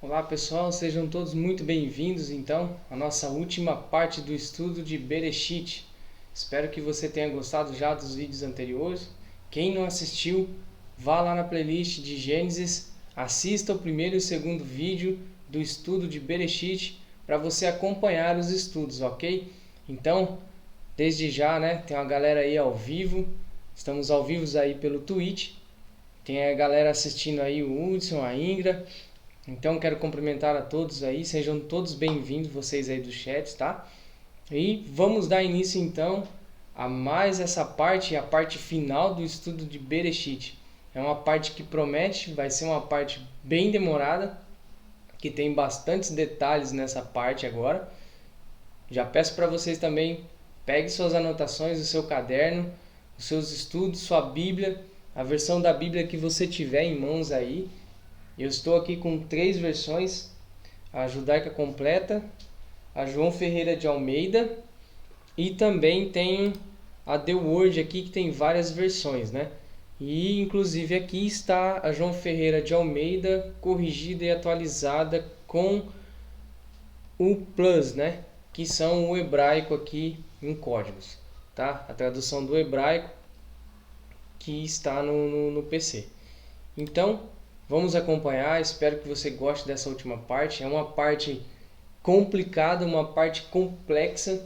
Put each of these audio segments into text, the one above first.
Olá pessoal, sejam todos muito bem-vindos então à nossa última parte do estudo de Bereshit. Espero que você tenha gostado já dos vídeos anteriores. Quem não assistiu, vá lá na playlist de Gênesis, assista o primeiro e o segundo vídeo do estudo de Bereshit para você acompanhar os estudos, ok? Então, desde já, tem uma galera aí ao vivo, estamos ao vivo aí pelo Twitch, tem a galera assistindo aí, o Hudson, a Ingra. Então quero cumprimentar a todos aí, sejam todos bem-vindos vocês aí do chat, tá? E vamos dar início então a mais essa parte, a parte final do estudo de Bereshit. É uma parte que promete, vai ser uma parte bem demorada, que tem bastantes detalhes nessa parte agora. Já peço para vocês também, pegue suas anotações, o seu caderno, os seus estudos, sua Bíblia, a versão da Bíblia que você tiver em mãos aí. Eu estou aqui com 3 versões, a Judaica Completa, a João Ferreira de Almeida e também tenho a The Word aqui que tem várias versões, né? E inclusive aqui está a João Ferreira de Almeida corrigida e atualizada com o Plus, né? Que são o hebraico aqui em códigos, tá? A tradução do hebraico que está no PC. Então, vamos acompanhar, espero que você goste dessa última parte. É uma parte complicada, uma parte complexa.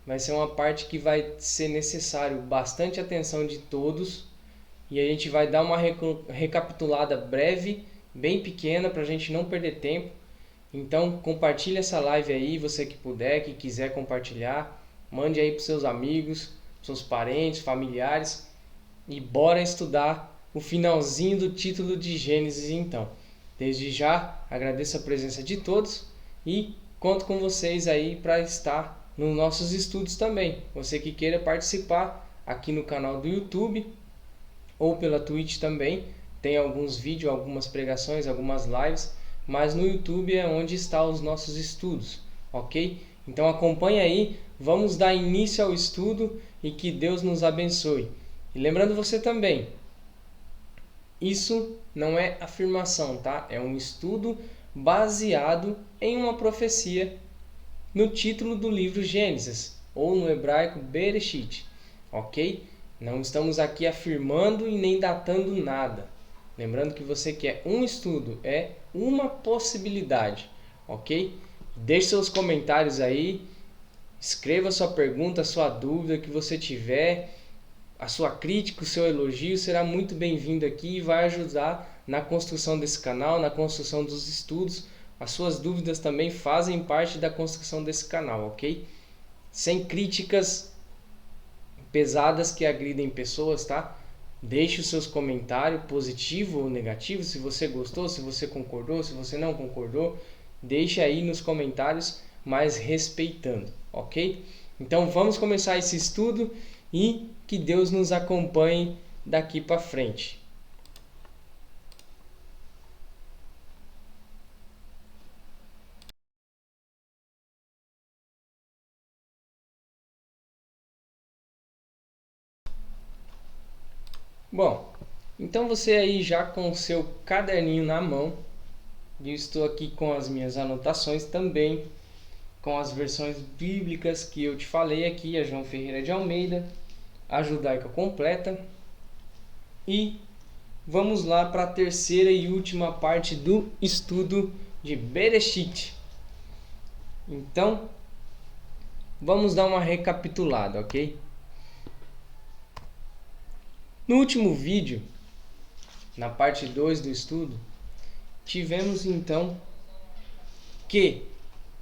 Vai ser uma parte que vai ser necessário bastante atenção de todos. E a gente vai dar uma recapitulada breve, bem pequena, para a gente não perder tempo. Então, compartilhe essa live aí, você que puder, que quiser compartilhar. Mande aí para seus amigos, seus parentes, familiares. E bora estudar o finalzinho do título de Gênesis então. Desde já agradeço a presença de todos e conto com vocês aí para estar nos nossos estudos também. Você que queira participar aqui no canal do YouTube ou pela Twitch também, tem alguns vídeos, algumas pregações, algumas lives, mas no YouTube é onde estão os nossos estudos, ok? Então acompanha aí, vamos dar início ao estudo e que Deus nos abençoe. E lembrando você também, isso não é afirmação, tá? É um estudo baseado em uma profecia no título do livro Gênesis, ou no hebraico Bereshit, ok? Não estamos aqui afirmando e nem datando nada. Lembrando que você quer um estudo, é uma possibilidade, ok? Deixe seus comentários aí, escreva sua pergunta, sua dúvida que você tiver. A sua crítica, o seu elogio será muito bem-vindo aqui e vai ajudar na construção desse canal, na construção dos estudos. As suas dúvidas também fazem parte da construção desse canal, ok? Sem críticas pesadas que agridem pessoas, tá? Deixe os seus comentários, positivo ou negativo, se você gostou, se você concordou, se você não concordou. Deixe aí nos comentários, mas respeitando, ok? Então vamos começar esse estudo e que Deus nos acompanhe daqui para frente. Bom, então você aí já com o seu caderninho na mão, E eu estou aqui com as minhas anotações também, com as versões bíblicas que eu te falei aqui, a João Ferreira de Almeida, a Judaica Completa. E vamos lá para a terceira e última parte do estudo de Bereshit. Então, vamos dar uma recapitulada, ok? No último vídeo, na parte 2 do estudo, tivemos então que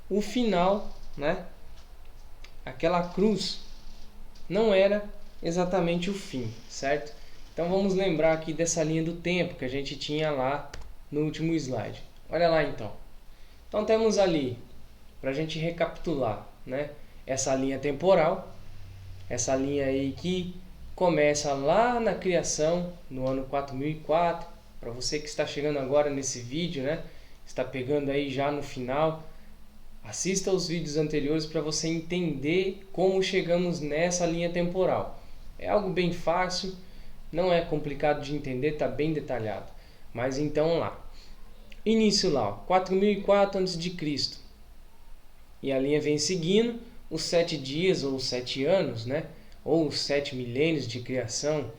o final, né, aquela cruz, não era exatamente o fim, certo? Então vamos lembrar aqui dessa linha do tempo que a gente tinha lá no último slide. Olha lá então. Então temos ali, para a gente recapitular, né, essa linha temporal, essa linha aí que começa lá na criação, no ano 4004. Para você que está chegando agora nesse vídeo, né, está pegando aí já no final, assista os vídeos anteriores para você entender como chegamos nessa linha temporal. É algo bem fácil, não é complicado de entender, está bem detalhado. Mas então lá. Início lá, 4004 a.C. E a linha vem seguindo os 7 dias ou os 7 anos, né? Ou os 7 milênios de criação,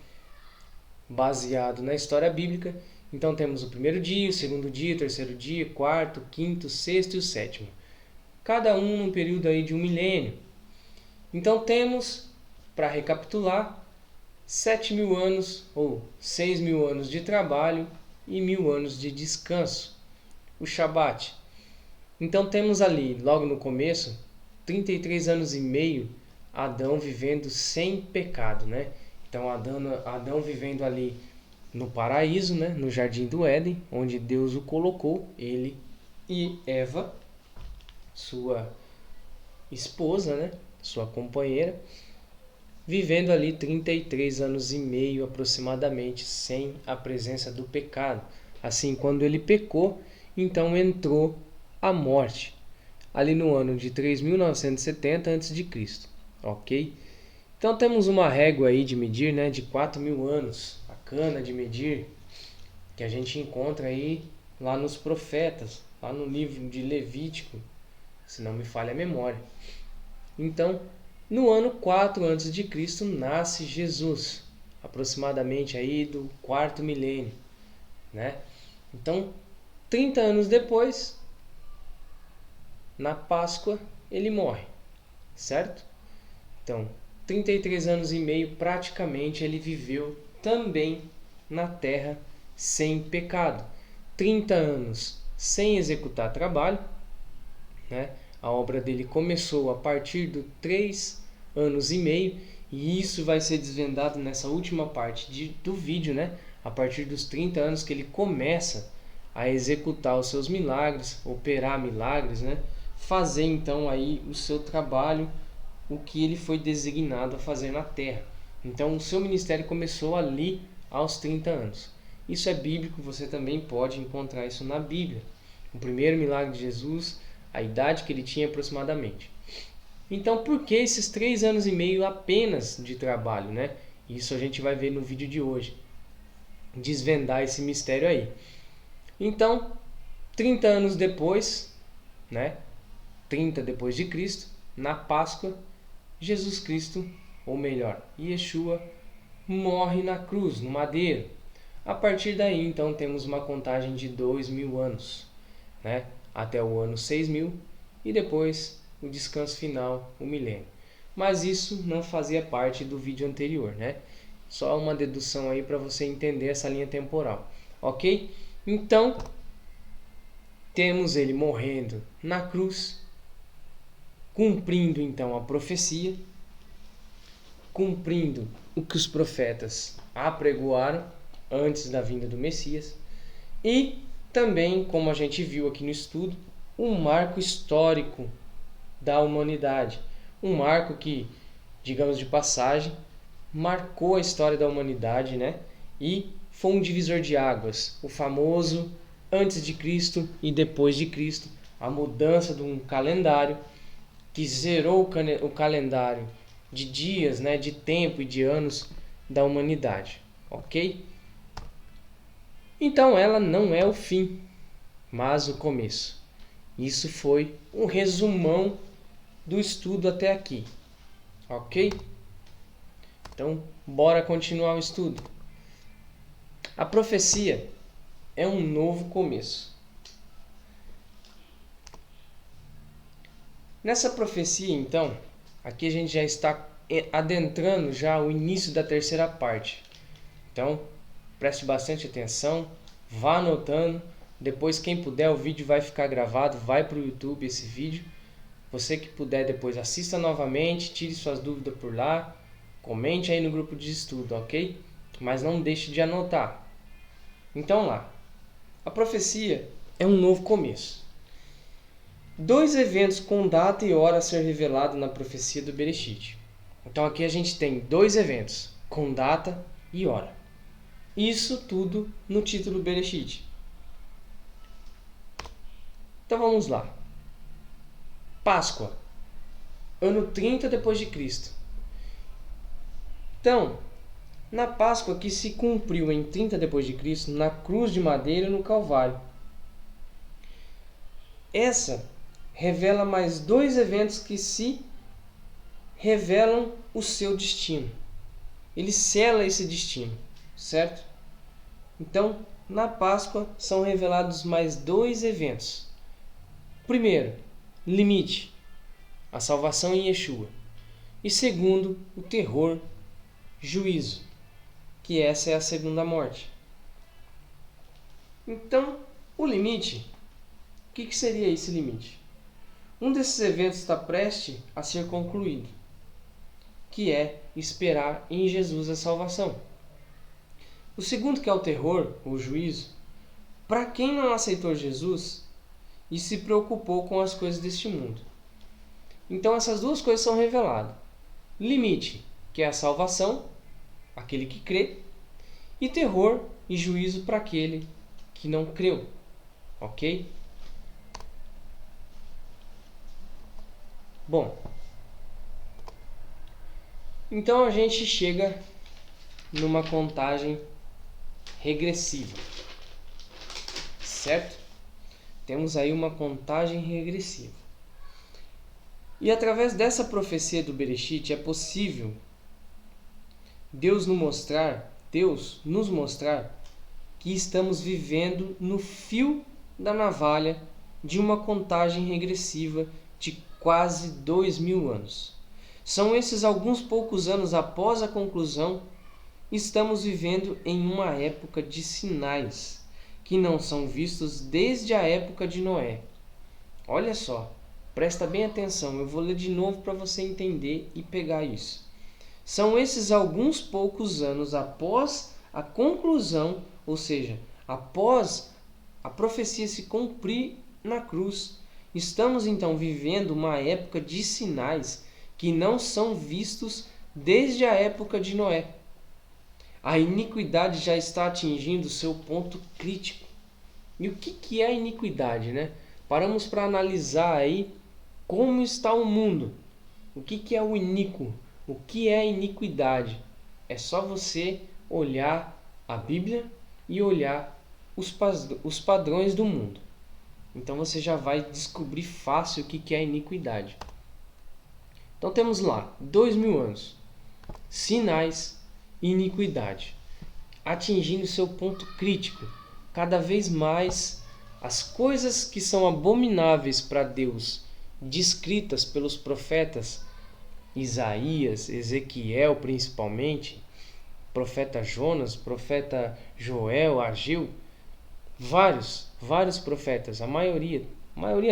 baseado na história bíblica. Então temos o primeiro dia, o segundo dia, o terceiro dia, quarto, quinto, sexto e o sétimo. Cada um num período aí de 1 milênio. Então temos, para recapitular, 7.000 anos ou 6.000 anos de trabalho e 1.000 anos de descanso, o Shabat. Então temos ali, logo no começo, 33 anos e meio, Adão vivendo sem pecado, né? Então Adão vivendo ali no paraíso, né? No jardim do Éden, onde Deus o colocou, ele e Eva, sua esposa, né? Sua companheira, vivendo ali 33 anos e meio aproximadamente sem a presença do pecado. Assim, quando ele pecou, então entrou a morte, ali no ano de 3.970 a.C., ok? Então temos uma régua aí de medir, né, de 4.000 anos, a cana de medir, que a gente encontra aí lá nos profetas, lá no livro de Levítico, se não me falha a memória. Então, no ano 4 a.C. nasce Jesus, aproximadamente aí do 4º milênio, né? Então, 30 anos depois, na Páscoa, ele morre, certo? Então, 33 anos e meio praticamente ele viveu também na terra sem pecado. 30 anos sem executar trabalho, né? A obra dele começou a partir dos 3 anos e meio, e isso vai ser desvendado nessa última parte do vídeo, né? A partir dos 30 anos que ele começa a executar os seus milagres, operar milagres, né? Fazer então aí o seu trabalho, o que ele foi designado a fazer na terra. Então o seu ministério começou ali aos 30 anos. Isso é bíblico, você também pode encontrar isso na Bíblia. O primeiro milagre de Jesus, a idade que ele tinha aproximadamente. Então por que esses 3 anos e meio apenas de trabalho, né? Isso a gente vai ver no vídeo de hoje. Desvendar esse mistério aí. Então, 30 anos depois, né? 30 depois de Cristo, na Páscoa, Jesus Cristo, ou melhor, Yeshua, morre na cruz, no madeiro. A partir daí, então, temos uma contagem de 2.000 anos, né? Até o ano 6.000 e depois o descanso final, o milênio. Mas isso não fazia parte do vídeo anterior, né? Só uma dedução aí para você entender essa linha temporal, ok? Então, temos ele morrendo na cruz, cumprindo então a profecia, cumprindo o que os profetas apregoaram antes da vinda do Messias, e também, como a gente viu aqui no estudo, um marco histórico da humanidade. Um marco que, digamos de passagem, marcou a história da humanidade, né? E foi um divisor de águas, o famoso antes de Cristo e depois de Cristo, a mudança de um calendário que zerou o calendário de dias, né, de tempo e de anos da humanidade, ok? Então ela não é o fim, mas o começo. Isso foi um resumão do estudo até aqui, ok? Então, bora continuar o estudo. A profecia é um novo começo. Nessa profecia, então, aqui a gente já está adentrando já o início da terceira parte. Então, preste bastante atenção, vá anotando. Depois, quem puder, o vídeo vai ficar gravado, vai para o YouTube esse vídeo. Você que puder, depois assista novamente, tire suas dúvidas por lá, comente aí no grupo de estudo, ok? Mas não deixe de anotar. Então lá, a profecia é um novo começo. 2 eventos com data e hora a ser revelado na profecia do Bereshit. Então aqui a gente tem 2 eventos com data e hora. Isso tudo no título Bereshit. Então vamos lá. Páscoa, ano 30 depois de Cristo. Então, na Páscoa que se cumpriu em 30 depois de Cristo, na cruz de madeira no Calvário. Essa revela mais 2 eventos que se revelam o seu destino. Ele sela esse destino, certo? Então, na Páscoa são revelados mais 2 eventos. Primeiro, limite, a salvação em Yeshua. E segundo, o terror, juízo, que essa é a segunda morte. Então, o limite, o que seria esse limite? Um desses eventos está prestes a ser concluído, que é esperar em Jesus a salvação. O segundo, que é o terror, ou juízo, para quem não aceitou Jesus e se preocupou com as coisas deste mundo. Então essas 2 coisas são reveladas. Limite, que é a salvação, aquele que crê, e terror e juízo para aquele que não creu. Ok? Bom, então a gente chega numa contagem regressiva, certo? Temos aí uma contagem regressiva. E através dessa profecia do Bereshit é possível Deus nos mostrar que estamos vivendo no fio da navalha de uma contagem regressiva de quase 2000 anos. São esses alguns poucos anos após a conclusão, estamos vivendo em uma época de sinais que não são vistos desde a época de Noé. Olha só, presta bem atenção, eu vou ler de novo para você entender e pegar isso. São esses alguns poucos anos após a conclusão, ou seja, após a profecia se cumprir na cruz, estamos então vivendo uma época de sinais que não são vistos desde a época de Noé. A iniquidade já está atingindo seu ponto crítico. E o que é a iniquidade, né? Paramos para analisar aí como está o mundo. O que é o iníquo? O que é a iniquidade? É só você olhar a Bíblia e olhar os padrões do mundo. Então você já vai descobrir fácil o que é a iniquidade. Então temos lá 2000 anos. Sinais e iniquidade. Atingindo seu ponto crítico. Cada vez mais as coisas que são abomináveis para Deus, descritas pelos profetas Isaías, Ezequiel principalmente, profeta Jonas, profeta Joel, Ageu, vários profetas, a maioria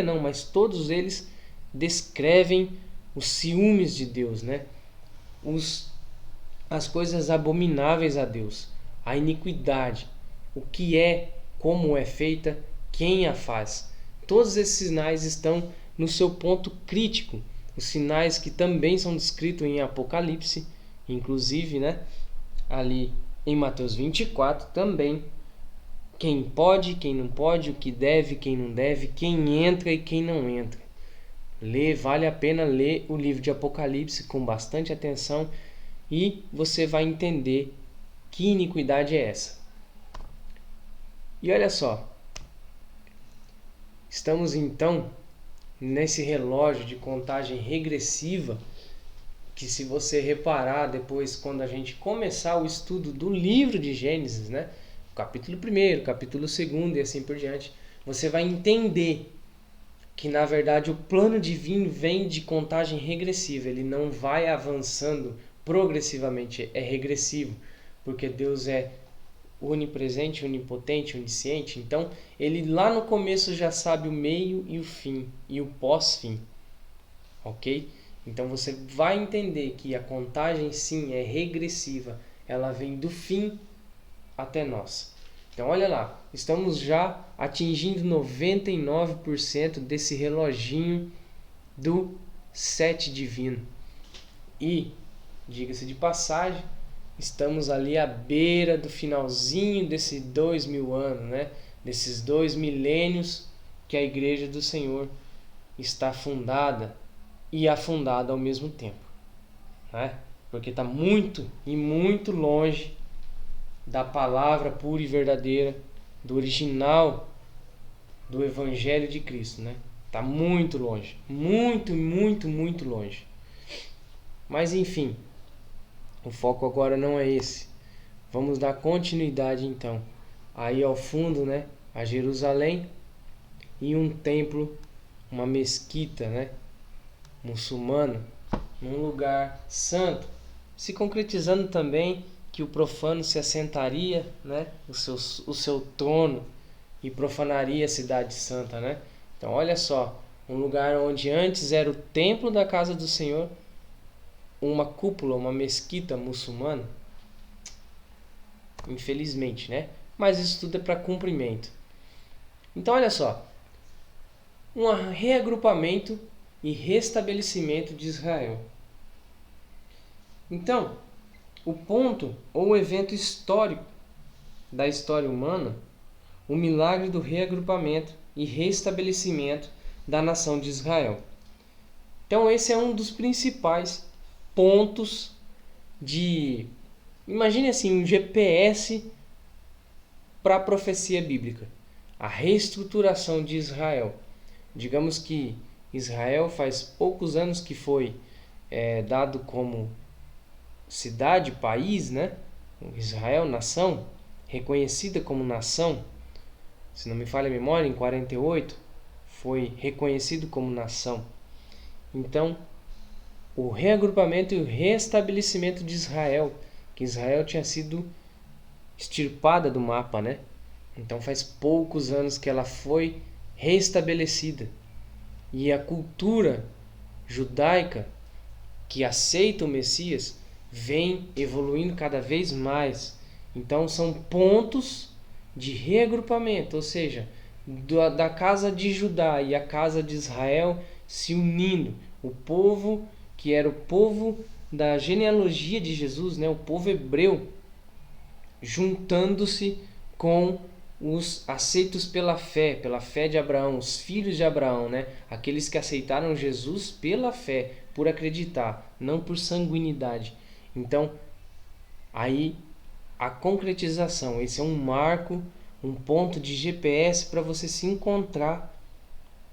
não, mas todos eles descrevem os ciúmes de Deus, né? As coisas abomináveis a Deus, a iniquidade, o que é, como é feita, quem a faz. Todos esses sinais estão no seu ponto crítico. Os sinais que também são descritos em Apocalipse, inclusive, né? Ali em Mateus 24 também. Quem pode, quem não pode, o que deve, quem não deve, quem entra e quem não entra. Vale a pena ler o livro de Apocalipse com bastante atenção e você vai entender que iniquidade é essa. E olha só, Estamos então nesse relógio de contagem regressiva que, se você reparar depois, quando a gente começar o estudo do livro de Gênesis, né, capítulo 1º, capítulo 2º e assim por diante, você vai entender que, na verdade, o plano divino vem de contagem regressiva. Ele não vai avançando progressivamente, é regressivo, porque Deus é onipresente, onipotente, onisciente. Então, ele lá no começo já sabe o meio e o fim, e o pós-fim, ok? Então, você vai entender que a contagem, sim, é regressiva. Ela vem do fim até nós. Então, olha lá, estamos já atingindo 99% desse reloginho do 7 divino. E, diga-se de passagem, estamos ali à beira do finalzinho desses 2000 anos, né? Desses 2 milênios que a Igreja do Senhor está fundada e afundada ao mesmo tempo, né? Porque está muito e muito longe da palavra pura e verdadeira, do original do Evangelho de Cristo, né? Está muito longe, muito, muito, muito longe. Mas enfim, o foco agora não é esse. Vamos dar continuidade então aí ao fundo, né, a Jerusalém, e um templo, uma mesquita, né, muçulmana, num lugar santo, se concretizando também que o profano se assentaria, né, o seu trono, e profanaria a cidade santa, né? Então olha só, um lugar onde antes era o templo da casa do Senhor, uma cúpula, uma mesquita muçulmana, infelizmente, né? Mas isso tudo é para cumprimento. Então olha só, um reagrupamento e restabelecimento de Israel. Então, o ponto ou o evento histórico da história humana, o milagre do reagrupamento e restabelecimento da nação de Israel. Então esse é um dos principais pontos de, imagine assim, um GPS para a profecia bíblica. A reestruturação de Israel. Digamos que Israel faz poucos anos que foi dado como cidade, país, né? Israel, nação, reconhecida como nação. Se não me falha a memória, em 48 foi reconhecido como nação. Então, o reagrupamento e o restabelecimento de Israel, que Israel tinha sido extirpada do mapa, né? Então faz poucos anos que ela foi restabelecida. E a cultura judaica que aceita o Messias vem evoluindo cada vez mais. Então são pontos de reagrupamento, ou seja, da casa de Judá e a casa de Israel se unindo. O povo que era o povo da genealogia de Jesus, né, o povo hebreu, juntando-se com os aceitos pela fé de Abraão, os filhos de Abraão, né, aqueles que aceitaram Jesus pela fé, por acreditar, não por sanguinidade. Então, aí a concretização, esse é um marco, um ponto de GPS para você se encontrar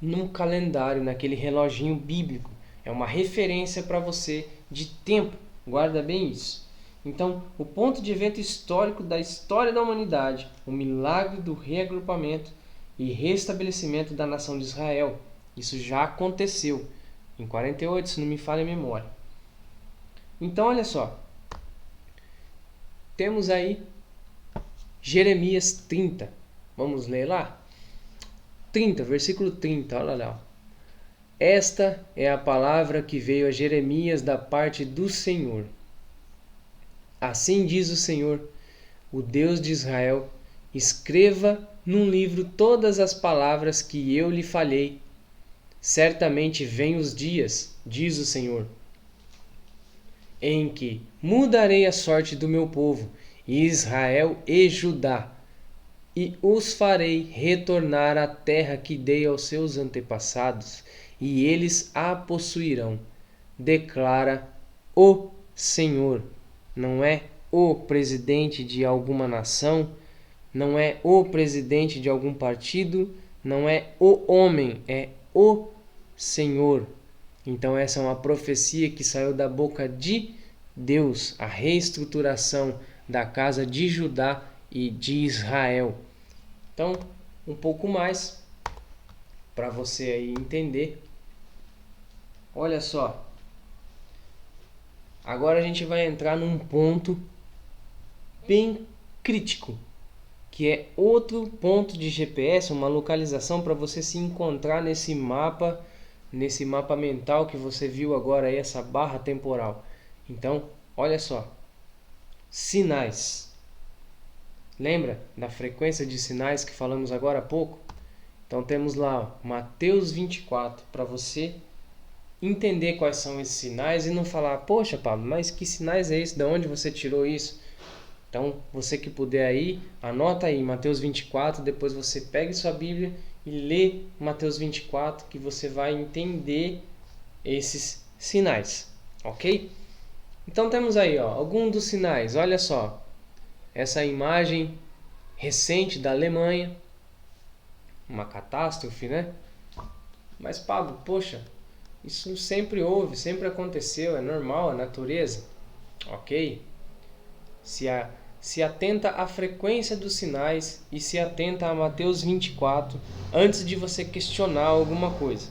num calendário, naquele reloginho bíblico. É uma referência para você de tempo, guarda bem isso. Então, o ponto de evento histórico da história da humanidade, o milagre do reagrupamento e restabelecimento da nação de Israel. Isso já aconteceu em 48, se não me falha a memória. Então, olha só. Temos aí Jeremias 30. Vamos ler lá? 30, versículo 30, olha lá. Esta é a palavra que veio a Jeremias da parte do Senhor. Assim diz o Senhor, o Deus de Israel: escreva num livro todas as palavras que eu lhe falei. Certamente vêm os dias, diz o Senhor, em que mudarei a sorte do meu povo, Israel e Judá, e os farei retornar à terra que dei aos seus antepassados, e eles a possuirão, declara o Senhor. Não é o presidente de alguma nação, não é o presidente de algum partido, não é o homem, é o Senhor. Então essa é uma profecia que saiu da boca de Deus, a reestruturação da casa de Judá e de Israel. Então, um pouco mais para você aí entender. Olha só. Agora a gente vai entrar num ponto bem crítico, que é outro ponto de GPS, uma localização para você se encontrar nesse mapa mental que você viu agora aí, essa barra temporal. Então, olha só. Sinais. Lembra da frequência de sinais que falamos agora há pouco? Então temos lá Mateus 24, para você entender quais são esses sinais e não falar, poxa Pablo, mas que sinais é esse? De onde você tirou isso? Então, você que puder aí, anota aí Mateus 24, depois você pegue sua Bíblia e lê Mateus 24, que você vai entender esses sinais, ok? Então temos aí alguns dos sinais, olha só, essa imagem recente da Alemanha, uma catástrofe, né? Mas Pablo, poxa, isso sempre houve, sempre aconteceu, é normal, é natureza. Ok? Se atenta à frequência dos sinais e se atenta a Mateus 24 antes de você questionar alguma coisa.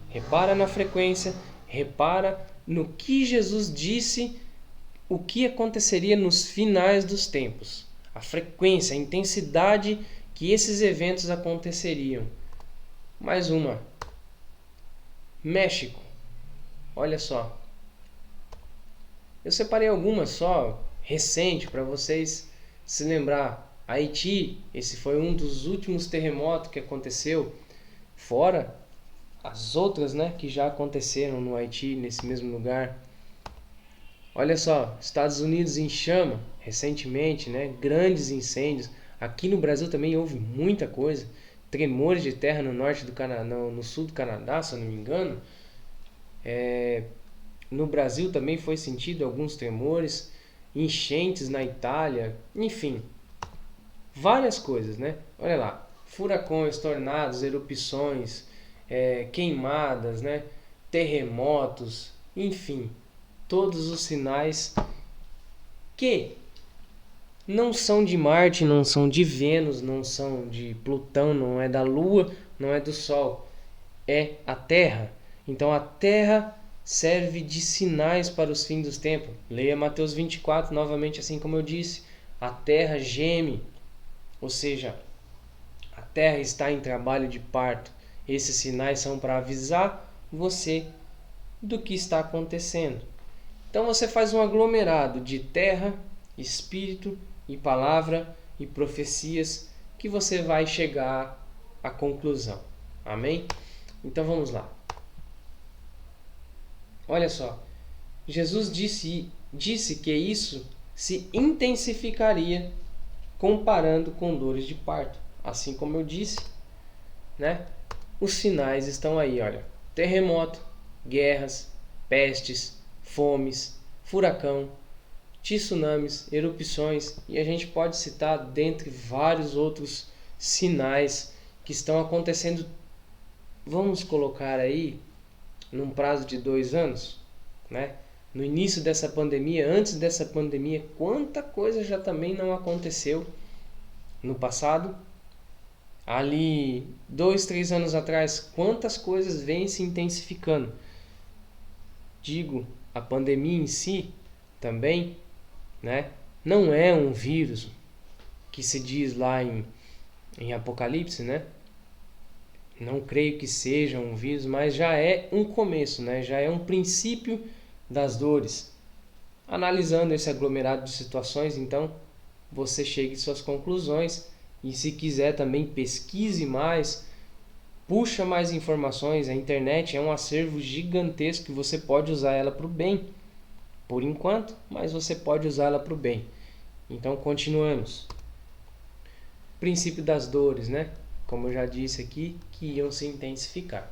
Repara na frequência, repara no que Jesus disse, o que aconteceria nos finais dos tempos. A frequência, a intensidade que esses eventos aconteceriam. Mais uma. México. Olha só. Eu separei algumas só, recente, para vocês se lembrar. Haiti, esse foi um dos últimos terremotos que aconteceu. Fora as outras, né, que já aconteceram no Haiti, nesse mesmo lugar. Olha só, Estados Unidos em chama, recentemente, né, grandes incêndios. Aqui no Brasil também houve muita coisa. Tremores de terra no norte do Canadá, no sul do Canadá, se eu não me engano. No Brasil também foi sentido alguns tremores, enchentes na Itália, enfim, várias coisas, né? Olha lá, furacões, tornados, erupções, queimadas, né? Terremotos, enfim, todos os sinais que não são de Marte, não são de Vênus, não são de Plutão, não é da Lua, não é do Sol, é a Terra. Então a Terra serve de sinais para os fins dos tempos. Leia Mateus 24 novamente, assim como eu disse. A terra geme, ou seja, a terra está em trabalho de parto. Esses sinais são para avisar você do que está acontecendo. Então você faz um aglomerado de terra, espírito e palavra e profecias que você vai chegar à conclusão. Amém? Então vamos lá. Olha só, Jesus disse que isso se intensificaria comparando com dores de parto. Assim como eu disse, né? Os sinais estão aí, olha. Terremoto, guerras, pestes, fomes, furacão, tsunamis, erupções, e a gente pode citar dentre vários outros sinais que estão acontecendo. Vamos colocar aí num prazo de 2 anos, né? No início dessa pandemia, antes dessa pandemia, quanta coisa já também não aconteceu no passado. Ali, 2, 3 anos atrás, quantas coisas vêm se intensificando. Digo, a pandemia em si também, né? Não é um vírus que se diz lá em Apocalipse, né? Não creio que seja um vírus, mas já é um começo, né? Já é um princípio das dores. Analisando esse aglomerado de situações, então, você chegue às suas conclusões e, se quiser, também pesquise mais, puxa mais informações. A internet é um acervo gigantesco que você pode usar ela para o bem, por enquanto, mas você pode usar ela para o bem. Então, continuamos. Princípio das dores, né? Como eu já disse aqui, que iam se intensificar.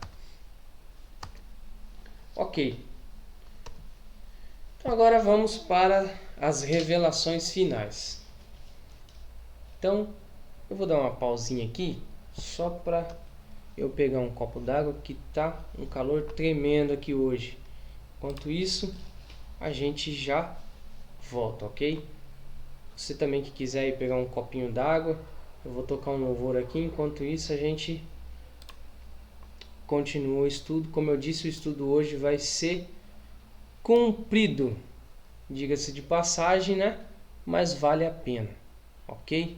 Ok. Então agora vamos para as revelações finais. Então, eu vou dar uma pausinha aqui, só para eu pegar um copo d'água que tá um calor tremendo aqui hoje. Enquanto isso, a gente já volta, ok? Você também que quiser ir pegar um copinho d'água, eu vou tocar um louvor aqui. Enquanto isso, a gente continua o estudo. Como eu disse, o estudo hoje vai ser cumprido. Diga-se de passagem, né? Mas vale a pena, ok?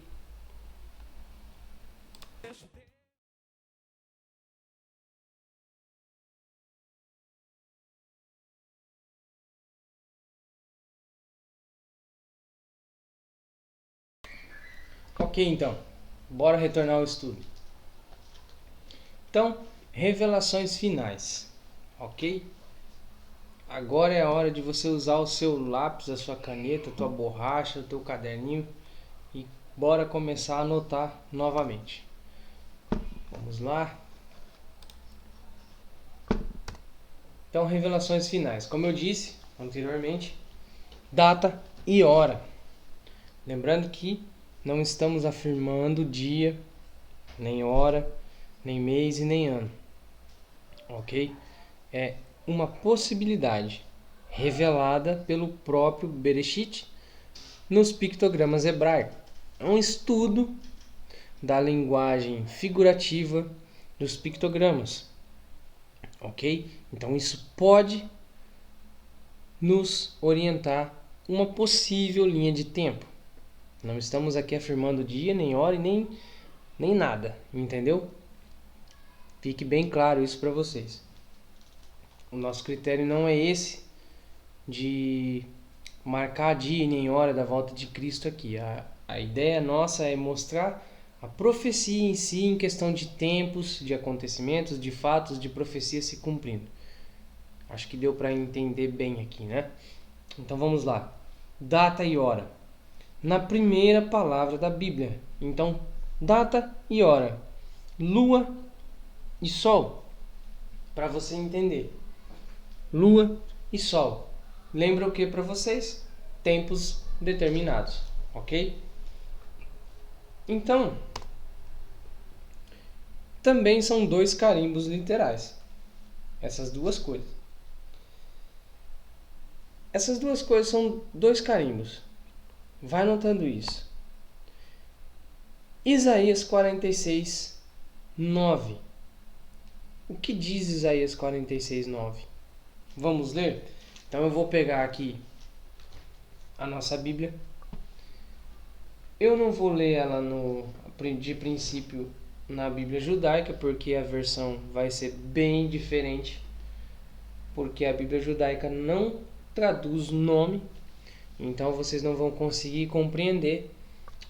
Ok, então, bora retornar ao estudo. Então, revelações finais, ok? Agora é a hora de você usar o seu lápis, a sua caneta, a tua borracha, o teu caderninho e bora começar a anotar novamente. Vamos lá. Então, revelações finais. Como eu disse anteriormente, data e hora. Lembrando que não estamos afirmando dia, nem hora, nem mês e nem ano. Ok? É uma possibilidade revelada pelo próprio Bereshit nos pictogramas hebraicos. É um estudo da linguagem figurativa dos pictogramas. Ok? Então isso pode nos orientar uma possível linha de tempo. Não estamos aqui afirmando dia, nem hora e nem nada, entendeu? Fique bem claro isso para vocês. O nosso critério não é esse de marcar dia e nem hora da volta de Cristo aqui. A ideia nossa é mostrar a profecia em si em questão de tempos, de acontecimentos, de fatos, de profecia se cumprindo. Acho que deu para entender bem aqui, né? Então vamos lá. Data e hora. Na primeira palavra da Bíblia. Então, data e hora. Lua e sol. Para você entender. Lua e sol. Lembra o que para vocês? Tempos determinados, ok? Então, também são dois carimbos literais. Essas duas coisas. Essas duas coisas são dois carimbos. Vai anotando isso. Isaías 46, 9. O que diz Isaías 46, 9? Vamos ler? Então eu vou pegar aqui a nossa Bíblia. Eu não vou ler ela de princípio na Bíblia judaica, porque a versão vai ser bem diferente. Porque a Bíblia judaica não traduz nome, então vocês não vão conseguir compreender.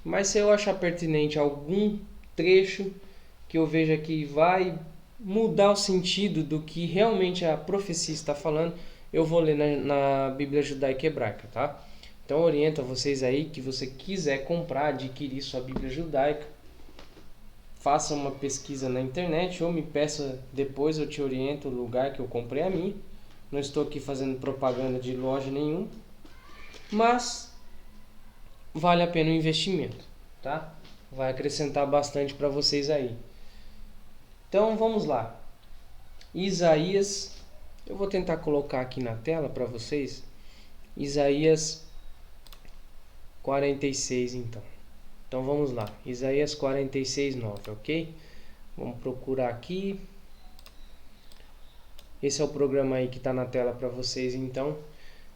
Mas se eu achar pertinente algum trecho que eu veja que vai mudar o sentido do que realmente a profecia está falando, eu vou ler na Bíblia judaica hebraica, tá? Então oriento a vocês aí que você quiser comprar, adquirir sua Bíblia judaica, faça uma pesquisa na internet ou me peça depois, eu te oriento o lugar que eu comprei a minha. Não estou aqui fazendo propaganda de loja nenhuma, mas vale a pena o investimento, tá? Vai acrescentar bastante para vocês aí. Então vamos lá. Isaías, eu vou tentar colocar aqui na tela para vocês. Isaías 46 então. Então vamos lá. Isaías 46, 9, ok? Vamos procurar aqui. Esse é o programa aí que está na tela para vocês então.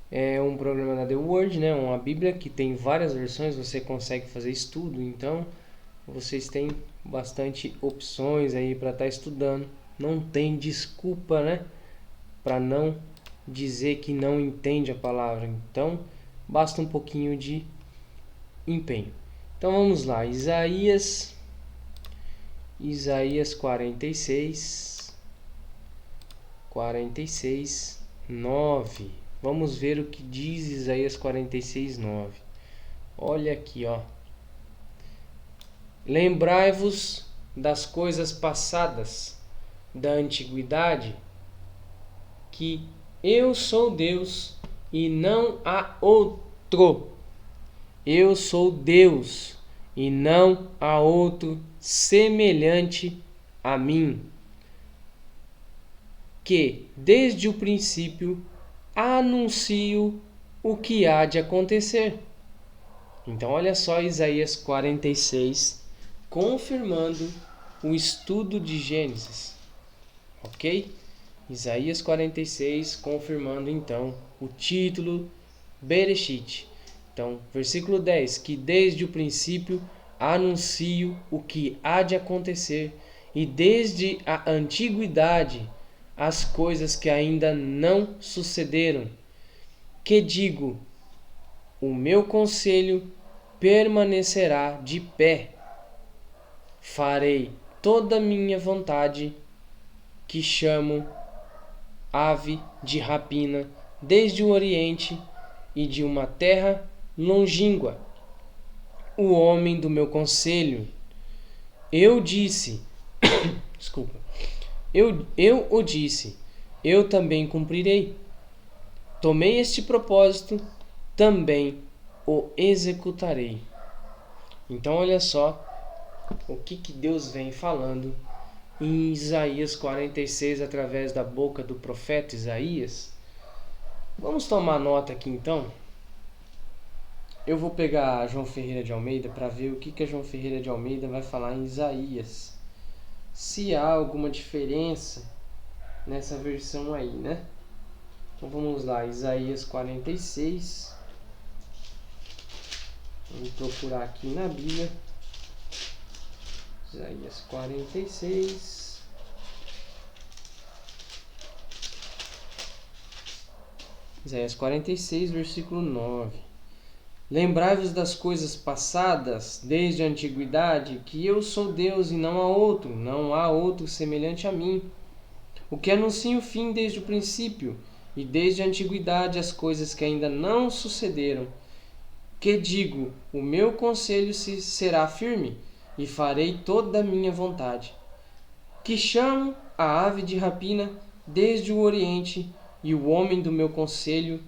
É um programa da The Word, né? Uma Bíblia que tem várias versões, você consegue fazer estudo, então vocês têm bastante opções aí para estar estudando. Não tem desculpa, né? Para não dizer que não entende a palavra. Então, basta um pouquinho de empenho. Então vamos lá, Isaías 46, 9. Vamos ver o que diz Isaías 46, 9. Olha aqui, ó. Lembrai-vos das coisas passadas da antiguidade, que eu sou Deus e não há outro. Eu sou Deus e não há outro semelhante a mim. que, desde o princípio, anuncio o que há de acontecer. Então, olha só Isaías 46, confirmando o estudo de Gênesis. Ok? Isaías 46, confirmando então o título Bereshit. Então, versículo 10, que desde o princípio anuncio o que há de acontecer, e desde a antiguidade as coisas que ainda não sucederam. Que digo, o meu conselho permanecerá de pé. Farei toda a minha vontade, que chamo ave de rapina desde o Oriente e de uma terra longínqua. O homem do meu conselho. Eu disse, desculpa, eu o disse, eu também cumprirei. Tomei este propósito, também o executarei. Então olha só o que Deus vem falando em Isaías 46 através da boca do profeta Isaías. Vamos tomar nota aqui então. Eu vou pegar João Ferreira de Almeida para ver o que a João Ferreira de Almeida vai falar em Isaías. Se há alguma diferença nessa versão aí, né? Então vamos lá, Isaías 46. Vamos procurar aqui na Bíblia. Isaías 46. Isaías 46, versículo 9. Lembrai-vos das coisas passadas, desde a antiguidade, que eu sou Deus e não há outro semelhante a mim. O que anuncia o fim desde o princípio, e desde a antiguidade as coisas que ainda não sucederam. Que digo, o meu conselho será firme, e farei toda a minha vontade. Que chamo a ave de rapina desde o Oriente, e o homem do meu conselho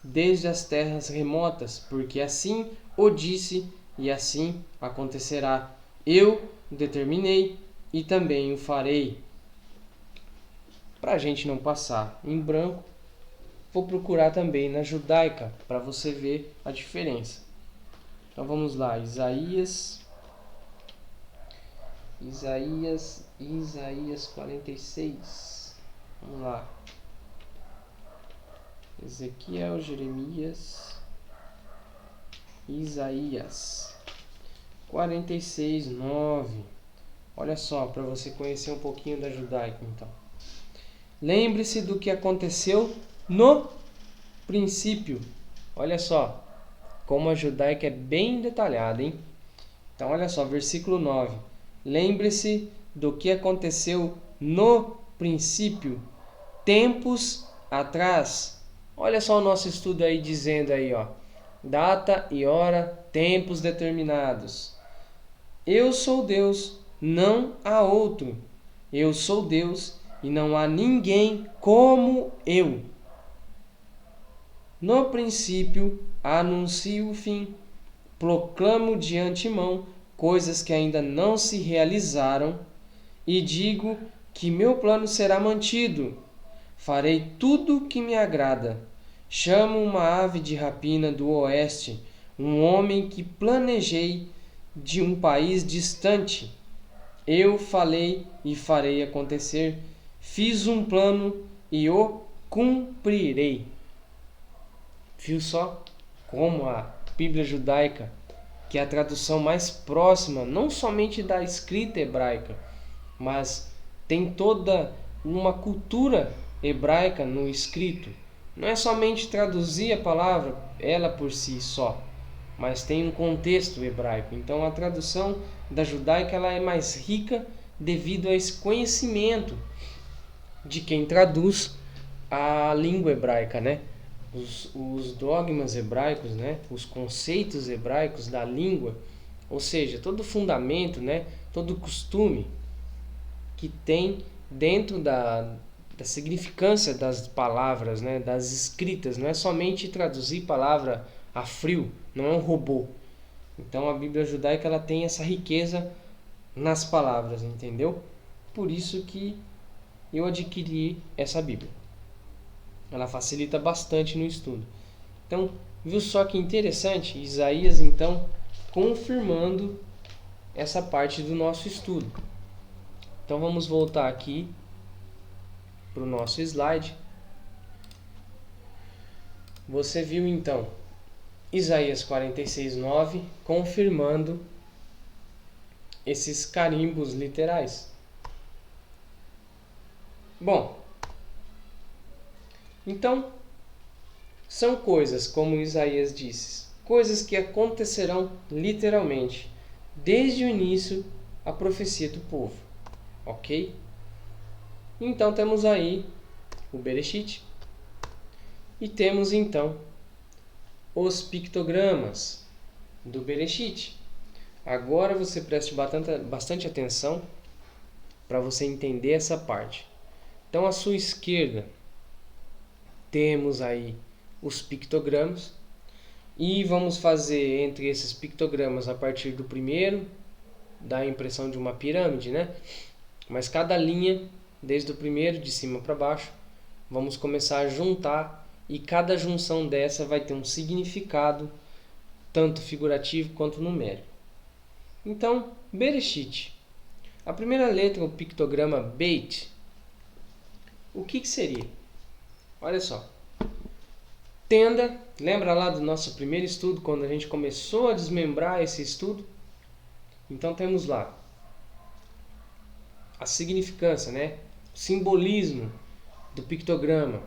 desde as terras remotas, porque assim o disse e assim acontecerá. Eu determinei e também o farei. Para a gente não passar em branco, vou procurar também na judaica para você ver a diferença. Então vamos lá, Isaías 46. Vamos lá. Ezequiel, Jeremias, Isaías 46, 9. Olha só, para você conhecer um pouquinho da judaica então. Lembre-se do que aconteceu no princípio. Olha só, como a judaica é bem detalhada, hein? Então olha só, versículo 9. Lembre-se do que aconteceu no princípio, tempos atrás. Olha só o nosso estudo aí dizendo aí, ó. Data e hora, tempos determinados. Eu sou Deus, não há outro. Eu sou Deus e não há ninguém como eu. No princípio, anuncio o fim. Proclamo de antemão coisas que ainda não se realizaram e digo que meu plano será mantido. Farei tudo que me agrada. Chamo uma ave de rapina do oeste, um homem que planejei de um país distante. Eu falei e farei acontecer. Fiz um plano e o cumprirei. Viu só como a Bíblia judaica, que é a tradução mais próxima, não somente da escrita hebraica, mas tem toda uma cultura hebraica no escrito. Não é somente traduzir a palavra, ela por si só, mas tem um contexto hebraico. Então a tradução da judaica ela é mais rica devido a esse conhecimento de quem traduz a língua hebraica, né? Os dogmas hebraicos, né? Os conceitos hebraicos da língua, ou seja, todo o fundamento, né? Todo o costume que tem dentro da significância das palavras, né? Das escritas. Não é somente traduzir palavra a frio, não é um robô. Então a Bíblia judaica ela tem essa riqueza nas palavras, entendeu? Por isso que eu adquiri essa Bíblia. Ela facilita bastante no estudo. Então, viu só que interessante? Isaías, então, confirmando essa parte do nosso estudo. Então, vamos voltar aqui para o nosso slide. Você viu, então, Isaías 46:9, confirmando esses carimbos literais. Bom, então, são coisas, como Isaías disse, coisas que acontecerão literalmente, desde o início a profecia do povo, ok? Então temos aí o Bereshit e temos então os pictogramas do Bereshit. Agora você preste bastante atenção para você entender essa parte. Então à sua esquerda temos aí os pictogramas e vamos fazer entre esses pictogramas a partir do primeiro, dá a impressão de uma pirâmide, né? Mas cada linha, desde o primeiro de cima para baixo, vamos começar a juntar e cada junção dessa vai ter um significado tanto figurativo quanto numérico. Então, Bereshit. A primeira letra, o pictograma Beit, o que seria? Olha só. Tenda, lembra lá do nosso primeiro estudo, quando a gente começou a desmembrar esse estudo? Então temos lá a significância, né? O simbolismo do pictograma.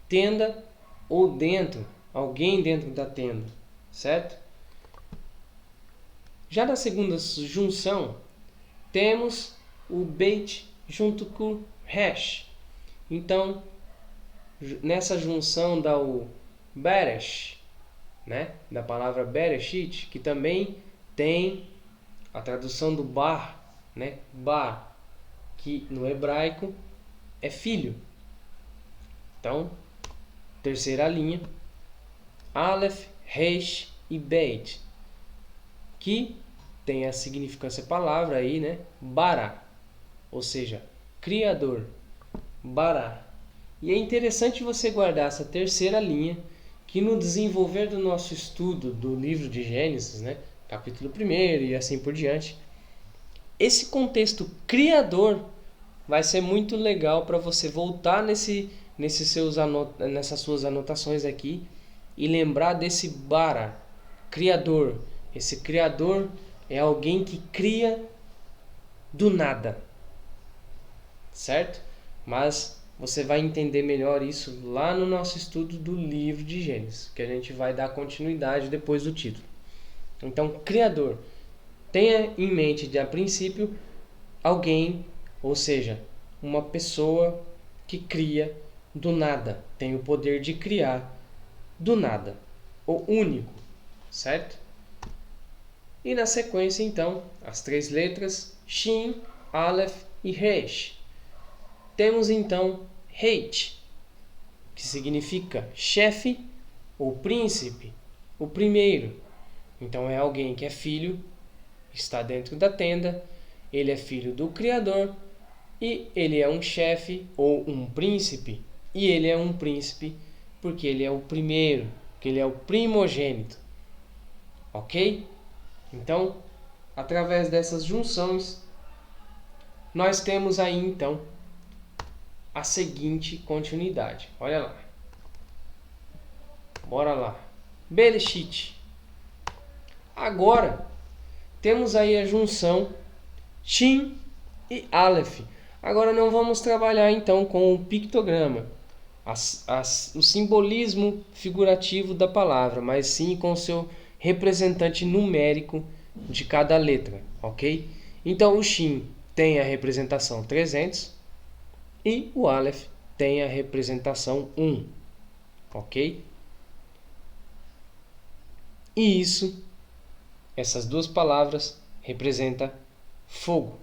Tenda ou dentro, alguém dentro da tenda, certo? Já na segunda junção, temos o Beit junto com o Resh. Então, nessa junção dá o Beresh, né? Da palavra Bereshit, que também tem a tradução do bar, né? Bar, que no hebraico é filho. Então, terceira linha, Aleph, Resh e Beit, que tem a significância palavra aí, né? Bara, ou seja, criador. Bara. E é interessante você guardar essa terceira linha, que no desenvolver do nosso estudo do livro de Gênesis, né? Capítulo 1 e assim por diante, esse contexto criador vai ser muito legal para você voltar nessas suas anotações aqui e lembrar desse bara, criador. Esse criador é alguém que cria do nada, certo? Mas você vai entender melhor isso lá no nosso estudo do livro de Gênesis, que a gente vai dar continuidade depois do título. Então, criador, tenha em mente de a princípio alguém, ou seja, uma pessoa que cria do nada, tem o poder de criar do nada, o único, certo? E na sequência, então, as três letras Shin, Aleph e Resh. Temos então Heit, que significa chefe ou príncipe, o primeiro. Então é alguém que é filho, está dentro da tenda, ele é filho do Criador e ele é um chefe ou um príncipe. E ele é um príncipe porque ele é o primeiro, porque ele é o primogênito. Ok? Então, através dessas junções, nós temos aí então a seguinte continuidade. Olha lá. Bora lá. Bereshit. Agora, temos aí a junção Shin e Aleph. Agora não vamos trabalhar então com o pictograma, o simbolismo figurativo da palavra, mas sim com o seu representante numérico de cada letra, ok? Então o Shin tem a representação 300 e o Aleph tem a representação 1, ok? E essas duas palavras representam fogo.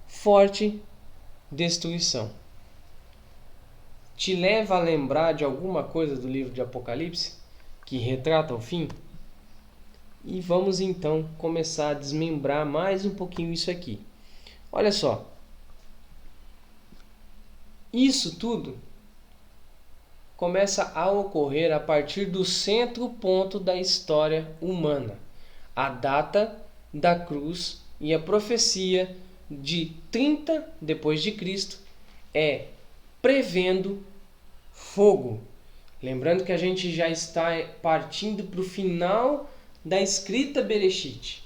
Forte destruição. Te leva a lembrar de alguma coisa do livro de Apocalipse que retrata o fim? E vamos então começar a desmembrar mais um pouquinho isso aqui. Olha só, isso tudo começa a ocorrer a partir do centro ponto da história humana, a data da cruz e a profecia de 30 depois de Cristo é prevendo fogo. Lembrando que a gente já está partindo para o final da escrita Bereshit,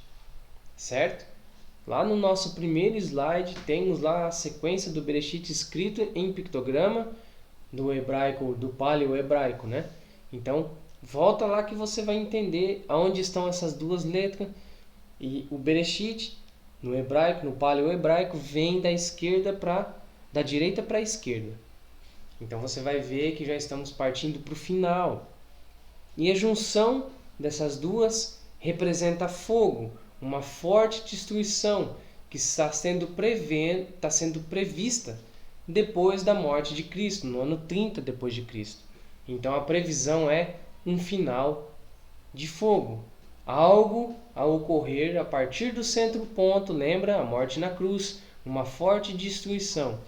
certo? Lá no nosso primeiro slide temos lá a sequência do Bereshit escrito em pictograma do hebraico, do paleo-hebraico, né? Então, volta lá que você vai entender aonde estão essas duas letras. E o Bereshit, no hebraico, no paleo-hebraico, vem da direita para a esquerda. Então você vai ver que já estamos partindo para o final. E a junção dessas duas representa fogo, uma forte destruição que está sendo prevista depois da morte de Cristo, no ano 30 depois de Cristo. Então a previsão é um final de fogo, algo a ocorrer a partir do centro ponto, lembra? A morte na cruz, uma forte destruição.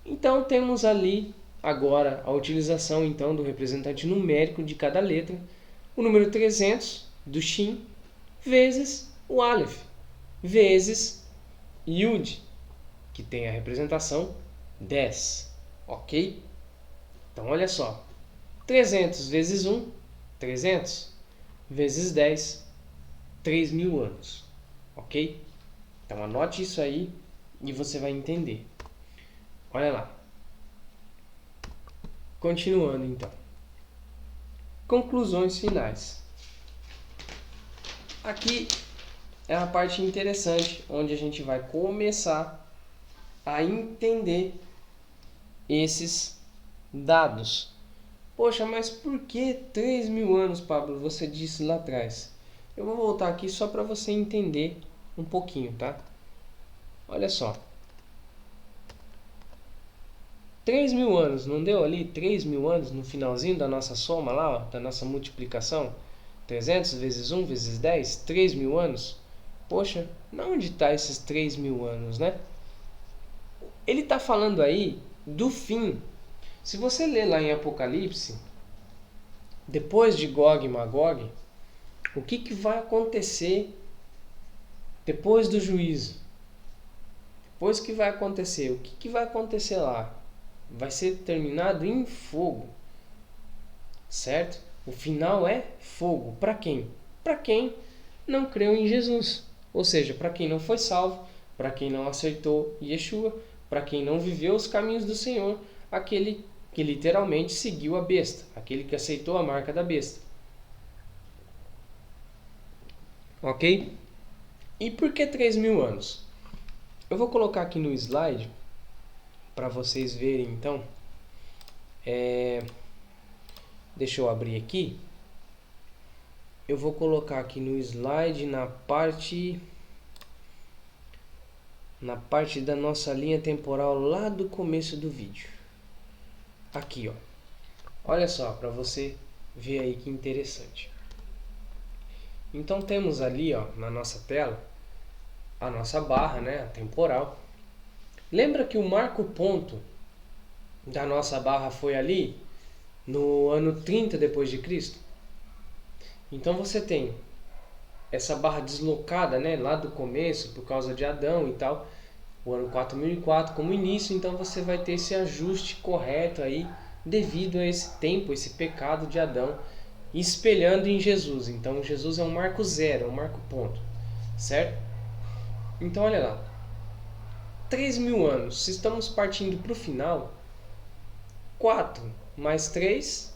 Então temos ali agora a utilização então do representante numérico de cada letra, o número 300 do Shin vezes o Aleph, vezes Yud, que tem a representação 10, ok? Então olha só, 300 vezes 1, 300, vezes 10, 3.000 anos, ok? Então anote isso aí e você vai entender. Olha lá. Continuando então. Conclusões finais. Aqui é a parte interessante, onde a gente vai começar a entender esses dados. Poxa, mas por que 3.000 anos, Pablo? Você disse lá atrás. Eu vou voltar aqui só para você entender um pouquinho, tá? Olha só. 3.000 anos, não deu ali 3.000 anos no finalzinho da nossa soma lá, ó, da nossa multiplicação? 300 vezes 1 vezes 10, 3.000 anos? Poxa, onde está esses 3.000 anos, né? Ele está falando aí do fim. Se você ler lá em Apocalipse, depois de Gog e Magog, o que vai acontecer depois do juízo? Depois que vai acontecer? O que vai acontecer lá? Vai ser terminado em fogo, certo? O final é fogo. Para quem? Para quem não creu em Jesus. Ou seja, para quem não foi salvo, para quem não aceitou Yeshua, para quem não viveu os caminhos do Senhor, aquele que literalmente seguiu a besta, aquele que aceitou a marca da besta. Ok? E por que 3.000 anos? Eu vou colocar aqui no slide para vocês verem então. Deixa eu abrir aqui. Eu vou colocar aqui no slide na parte da nossa linha temporal lá do começo do vídeo. Aqui, ó. Olha só, para você ver aí que interessante. Então temos ali, ó, na nossa tela a nossa barra, né, a temporal. Lembra que o marco ponto da nossa barra foi ali no ano 30 depois de Cristo? Então você tem essa barra deslocada, né, lá do começo por causa de Adão e tal, o ano 4004 como início, então você vai ter esse ajuste correto aí devido a esse tempo, esse pecado de Adão, espelhando em Jesus. Então Jesus é um marco zero, é um marco ponto, certo? Então olha lá, 3.000 anos, se estamos partindo para o final, 4 mais 3,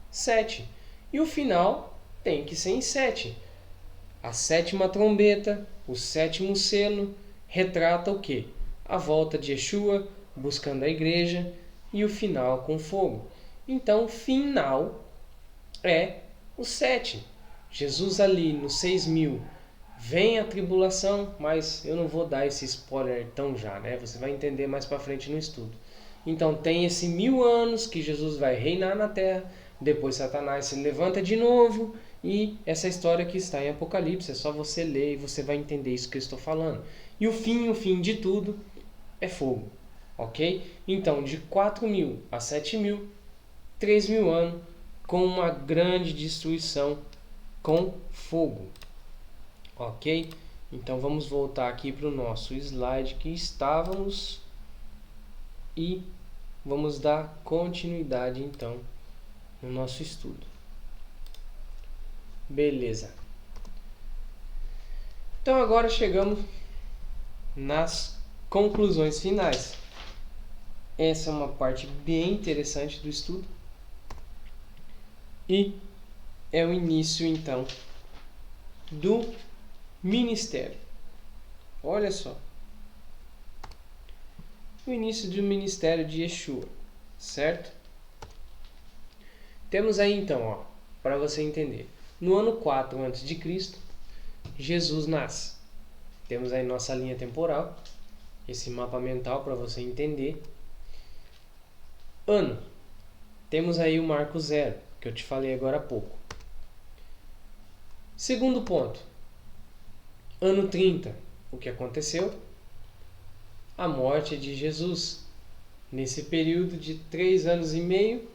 7. E o final tem que ser em 7. A sétima trombeta, o sétimo selo, retrata o quê? A volta de Yeshua, buscando a igreja, e o final com fogo. Então, o final é o 7. Jesus ali no 6.000, vem a tribulação, mas eu não vou dar esse spoiler tão já, né? Você vai entender mais para frente no estudo. Então tem esse 1.000 anos que Jesus vai reinar na terra, depois Satanás se levanta de novo, e essa história que está em Apocalipse, é só você ler e você vai entender isso que eu estou falando. E o fim de tudo é fogo, ok? Então, de 4.000 a 7.000, 3.000 anos com uma grande destruição com fogo, ok? Então, vamos voltar aqui para o nosso slide que estávamos e vamos dar continuidade, então, no nosso estudo. Beleza. Então, agora chegamos nas conclusões finais. Essa é uma parte bem interessante do estudo. E é o início, então, do ministério. Olha só. O início do ministério de Yeshua, certo? Temos aí, então, para você entender. No ano 4 a.C., Jesus nasce. Temos aí nossa linha temporal, esse mapa mental para você entender. Ano. Temos aí o marco 0, que eu te falei agora há pouco. Segundo ponto. Ano 30. O que aconteceu? A morte de Jesus. Nesse período de 3 anos e meio,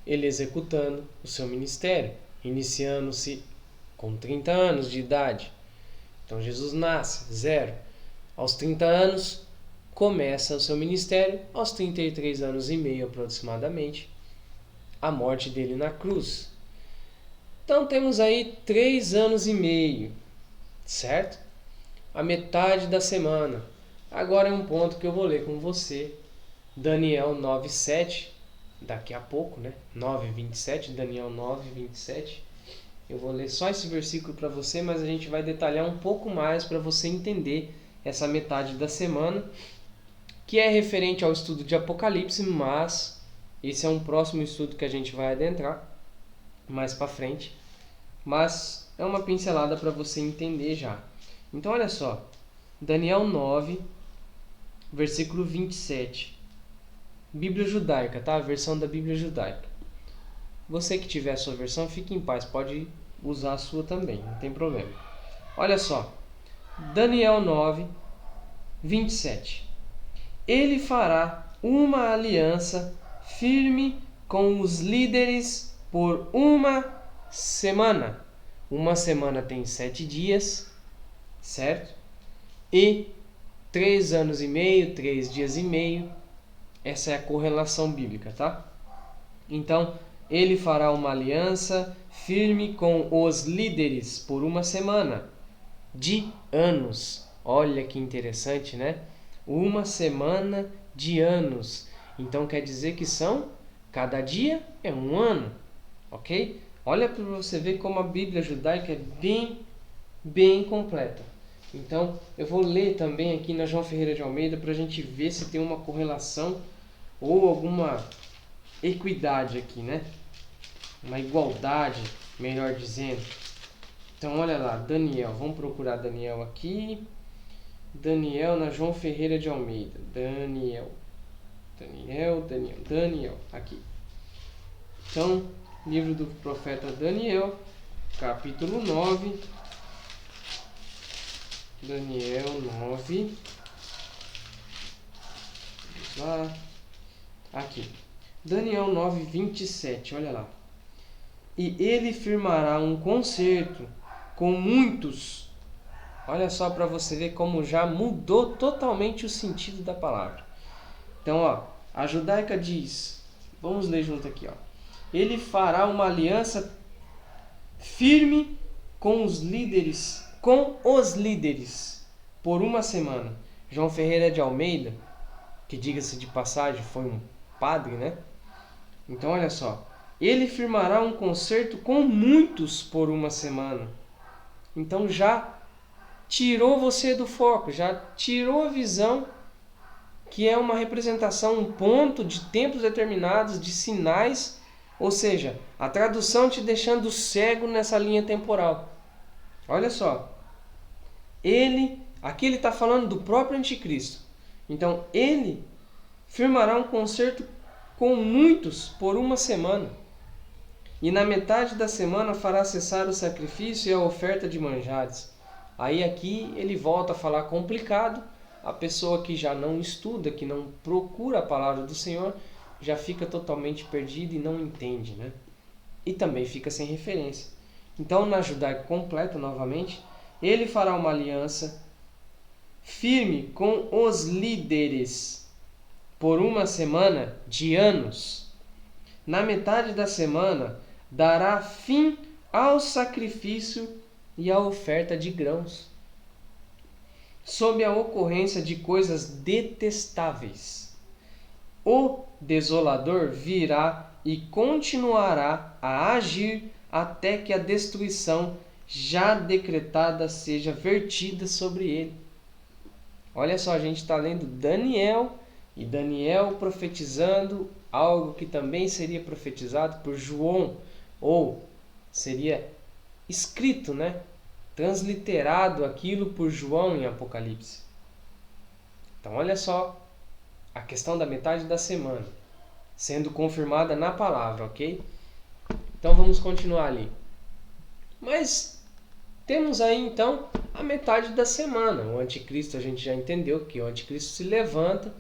ele executando o seu ministério, iniciando-se com 30 anos de idade. Então Jesus nasce, 0. Aos 30 anos, começa o seu ministério. Aos 33 anos e meio aproximadamente, a morte dele na cruz. Então temos aí 3 anos e meio, certo? A metade da semana. Agora é um ponto que eu vou ler com você. Daniel 9:7, daqui a pouco, né? 9:27, Daniel 9:27. Eu vou ler só esse versículo para você, mas a gente vai detalhar um pouco mais para você entender essa metade da semana, que é referente ao estudo de Apocalipse, mas esse é um próximo estudo que a gente vai adentrar mais para frente. Mas é uma pincelada para você entender já. Então olha só, Daniel 9, versículo 27. Bíblia judaica, tá? A versão da Bíblia judaica. Você que tiver a sua versão, fique em paz, pode usar a sua também, não tem problema. Olha só, Daniel 9, 27. Ele fará uma aliança firme com os líderes por uma semana. Uma semana tem 7 dias, certo? E 3 anos e meio, 3 dias e meio. Essa é a correlação bíblica, tá? Então, ele fará uma aliança firme com os líderes por uma semana de anos. Olha que interessante, né? Uma semana de anos. Então quer dizer que cada dia é um ano, ok? Olha para você ver como a Bíblia judaica é bem completa. Então eu vou ler também aqui na João Ferreira de Almeida para a gente ver se tem uma correlação ou alguma equidade aqui, né? Uma igualdade, melhor dizendo. Então olha lá, Daniel, vamos procurar Daniel aqui. Daniel na João Ferreira de Almeida. Daniel, aqui. Então, livro do profeta Daniel, capítulo 9. Daniel 9. Vamos lá. Aqui. Daniel 9, 27, olha lá. E ele firmará um concerto com muitos. Olha só para você ver como já mudou totalmente o sentido da palavra. Então, a judaica diz, vamos ler junto aqui, ele fará uma aliança firme com os líderes, por uma semana. João Ferreira de Almeida, que diga-se de passagem, foi um padre, né? Então, olha só, ele firmará um concerto com muitos por uma semana. Então, já tirou você do foco, já tirou a visão que é uma representação, um ponto de tempos determinados, de sinais, ou seja, a tradução te deixando cego nessa linha temporal. Olha só, aqui ele está falando do próprio anticristo. Então, ele firmará um concerto com muitos por uma semana. E na metade da semana fará cessar o sacrifício e a oferta de manjares. Aí aqui ele volta a falar complicado, a pessoa que já não estuda, que não procura a palavra do Senhor, já fica totalmente perdida e não entende, né? E também fica sem referência. Então, na judaico completa, novamente, ele fará uma aliança firme com os líderes por uma semana de anos. Na metade da semana, dará fim ao sacrifício e à oferta de grãos, sob a ocorrência de coisas detestáveis. O desolador virá e continuará a agir até que a destruição já decretada seja vertida sobre ele. Olha só, a gente está lendo Daniel, e Daniel profetizando algo que também seria profetizado por João, ou seria escrito, né? Transliterado aquilo por João em Apocalipse. Então olha só a questão da metade da semana sendo confirmada na palavra, ok? Então vamos continuar ali. Mas temos aí então a metade da semana. O anticristo, a gente já entendeu que o anticristo se levanta,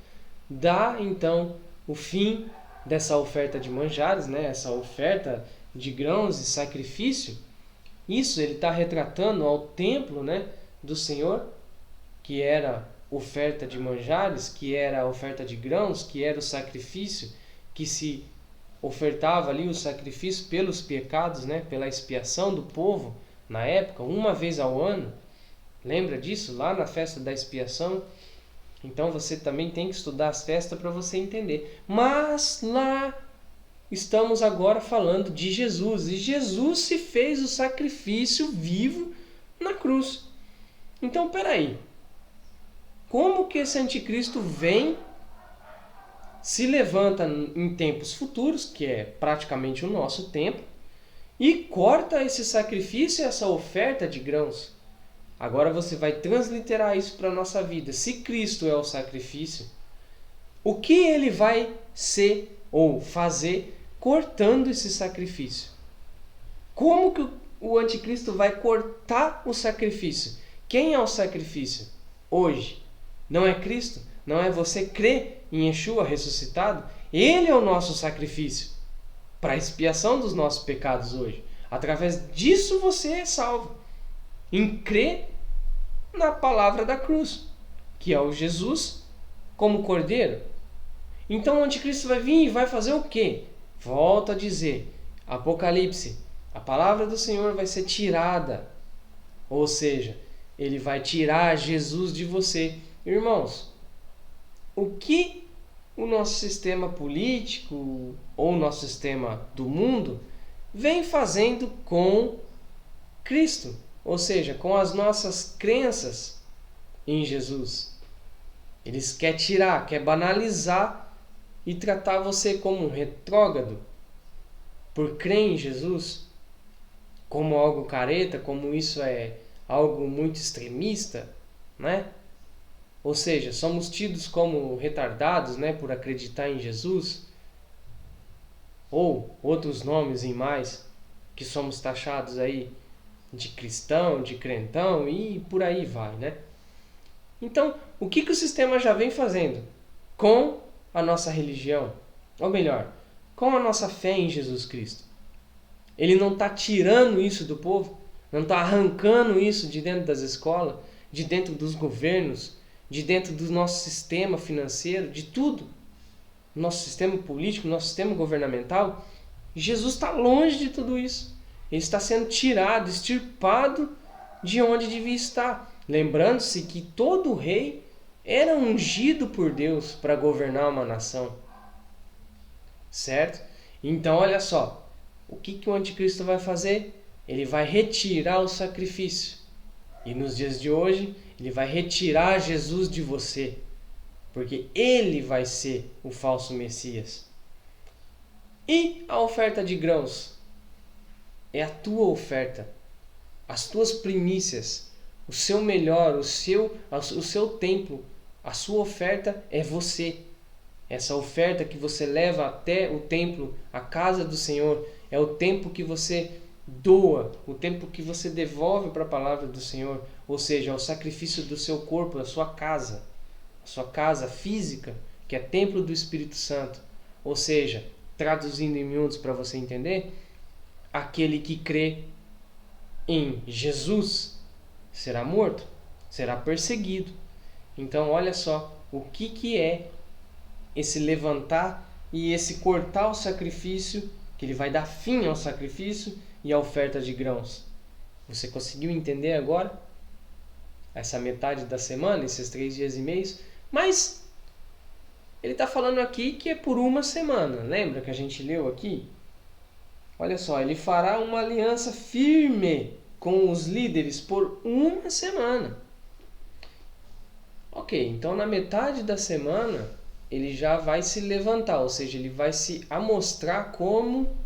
dá então o fim dessa oferta de manjares, né? Essa oferta de grãos e sacrifício. Isso ele está retratando ao templo, né, do Senhor, que era oferta de manjares, que era a oferta de grãos, que era o sacrifício, que se ofertava ali o sacrifício pelos pecados, né, pela expiação do povo na época, uma vez ao ano. Lembra disso? Lá na festa da expiação. Então você também tem que estudar as festas para você entender. Mas lá estamos agora falando de Jesus. E Jesus se fez o sacrifício vivo na cruz. Então, peraí. Como que esse anticristo vem, se levanta em tempos futuros, que é praticamente o nosso tempo, e corta esse sacrifício e essa oferta de grãos? Agora você vai transliterar isso para a nossa vida. Se Cristo é o sacrifício, o que ele vai ser ou fazer cortando esse sacrifício? Como que o anticristo vai cortar o sacrifício? Quem é o sacrifício hoje? Não é Cristo? Não é você crer em Yeshua ressuscitado? Ele é o nosso sacrifício para a expiação dos nossos pecados hoje. Através disso você é salvo. Em crer na palavra da cruz, que é o Jesus como cordeiro. Então o anticristo vai vir e vai fazer o quê? Volto a dizer, Apocalipse, a palavra do Senhor vai ser tirada. Ou seja, ele vai tirar Jesus de você. Irmãos, o que o nosso sistema político ou o nosso sistema do mundo vem fazendo com Cristo? Ou seja, com as nossas crenças em Jesus. Eles querem tirar, querem banalizar e tratar você como um retrógrado por crer em Jesus, como algo careta, como isso é algo muito extremista, né? Ou seja, somos tidos como retardados, né, por acreditar em Jesus, ou outros nomes em mais, que somos taxados aí de cristão, de crentão e por aí vai, né? Então, o que o sistema já vem fazendo com a nossa religião? Ou melhor, com a nossa fé em Jesus Cristo? Ele não está tirando isso do povo? Não está arrancando isso de dentro das escolas, de dentro dos governos, de dentro do nosso sistema financeiro, de tudo? Nosso sistema político, nosso sistema governamental? Jesus está longe de tudo isso. Ele está sendo tirado, extirpado de onde devia estar. Lembrando-se que todo rei era ungido por Deus para governar uma nação. Certo? Então, olha só. O que o anticristo vai fazer? Ele vai retirar o sacrifício. E nos dias de hoje, ele vai retirar Jesus de você. Porque ele vai ser o falso Messias. E a oferta de grãos? É a tua oferta, as tuas primícias, o seu melhor, o seu templo, a sua oferta é você. Essa oferta que você leva até o templo, a casa do Senhor, é o tempo que você doa, o tempo que você devolve para a palavra do Senhor, ou seja, é o sacrifício do seu corpo, da sua casa. a sua casa física, que é templo do Espírito Santo. Ou seja, traduzindo em miúdos para você entender, aquele que crê em Jesus será morto, será perseguido. Então, olha só o que é esse levantar e esse cortar o sacrifício, que ele vai dar fim ao sacrifício e à oferta de grãos. Você conseguiu entender agora? Essa metade da semana, esses 3 dias e meio, mas ele está falando aqui que é por uma semana. Lembra que a gente leu aqui? Olha só, ele fará uma aliança firme com os líderes por uma semana. Ok, então na metade da semana ele já vai se levantar, ou seja, ele vai se amostrar como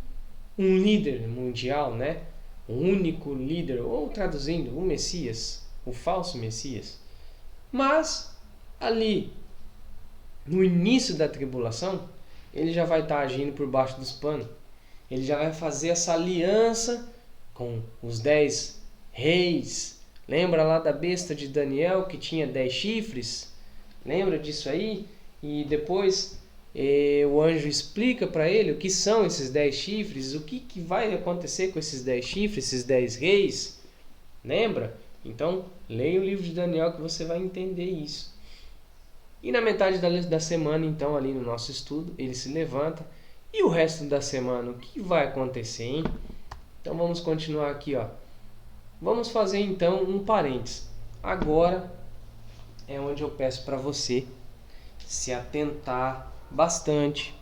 um líder mundial, né? Um único líder, ou traduzindo, o Messias, o falso Messias. Mas ali no início da tribulação, ele já vai estar agindo por baixo dos panos. Ele já vai fazer essa aliança com os 10 reis. Lembra lá da besta de Daniel que tinha 10 chifres? Lembra disso aí? E depois o anjo explica para ele o que são esses 10 chifres, o que vai acontecer com esses 10 chifres, esses 10 reis. Lembra? Então, leia o livro de Daniel que você vai entender isso. E na metade da semana, então, ali no nosso estudo, ele se levanta. E o resto da semana, o que vai acontecer, hein? Então vamos continuar aqui, ó. Vamos fazer então um parênteses. Agora é onde eu peço para você se atentar bastante,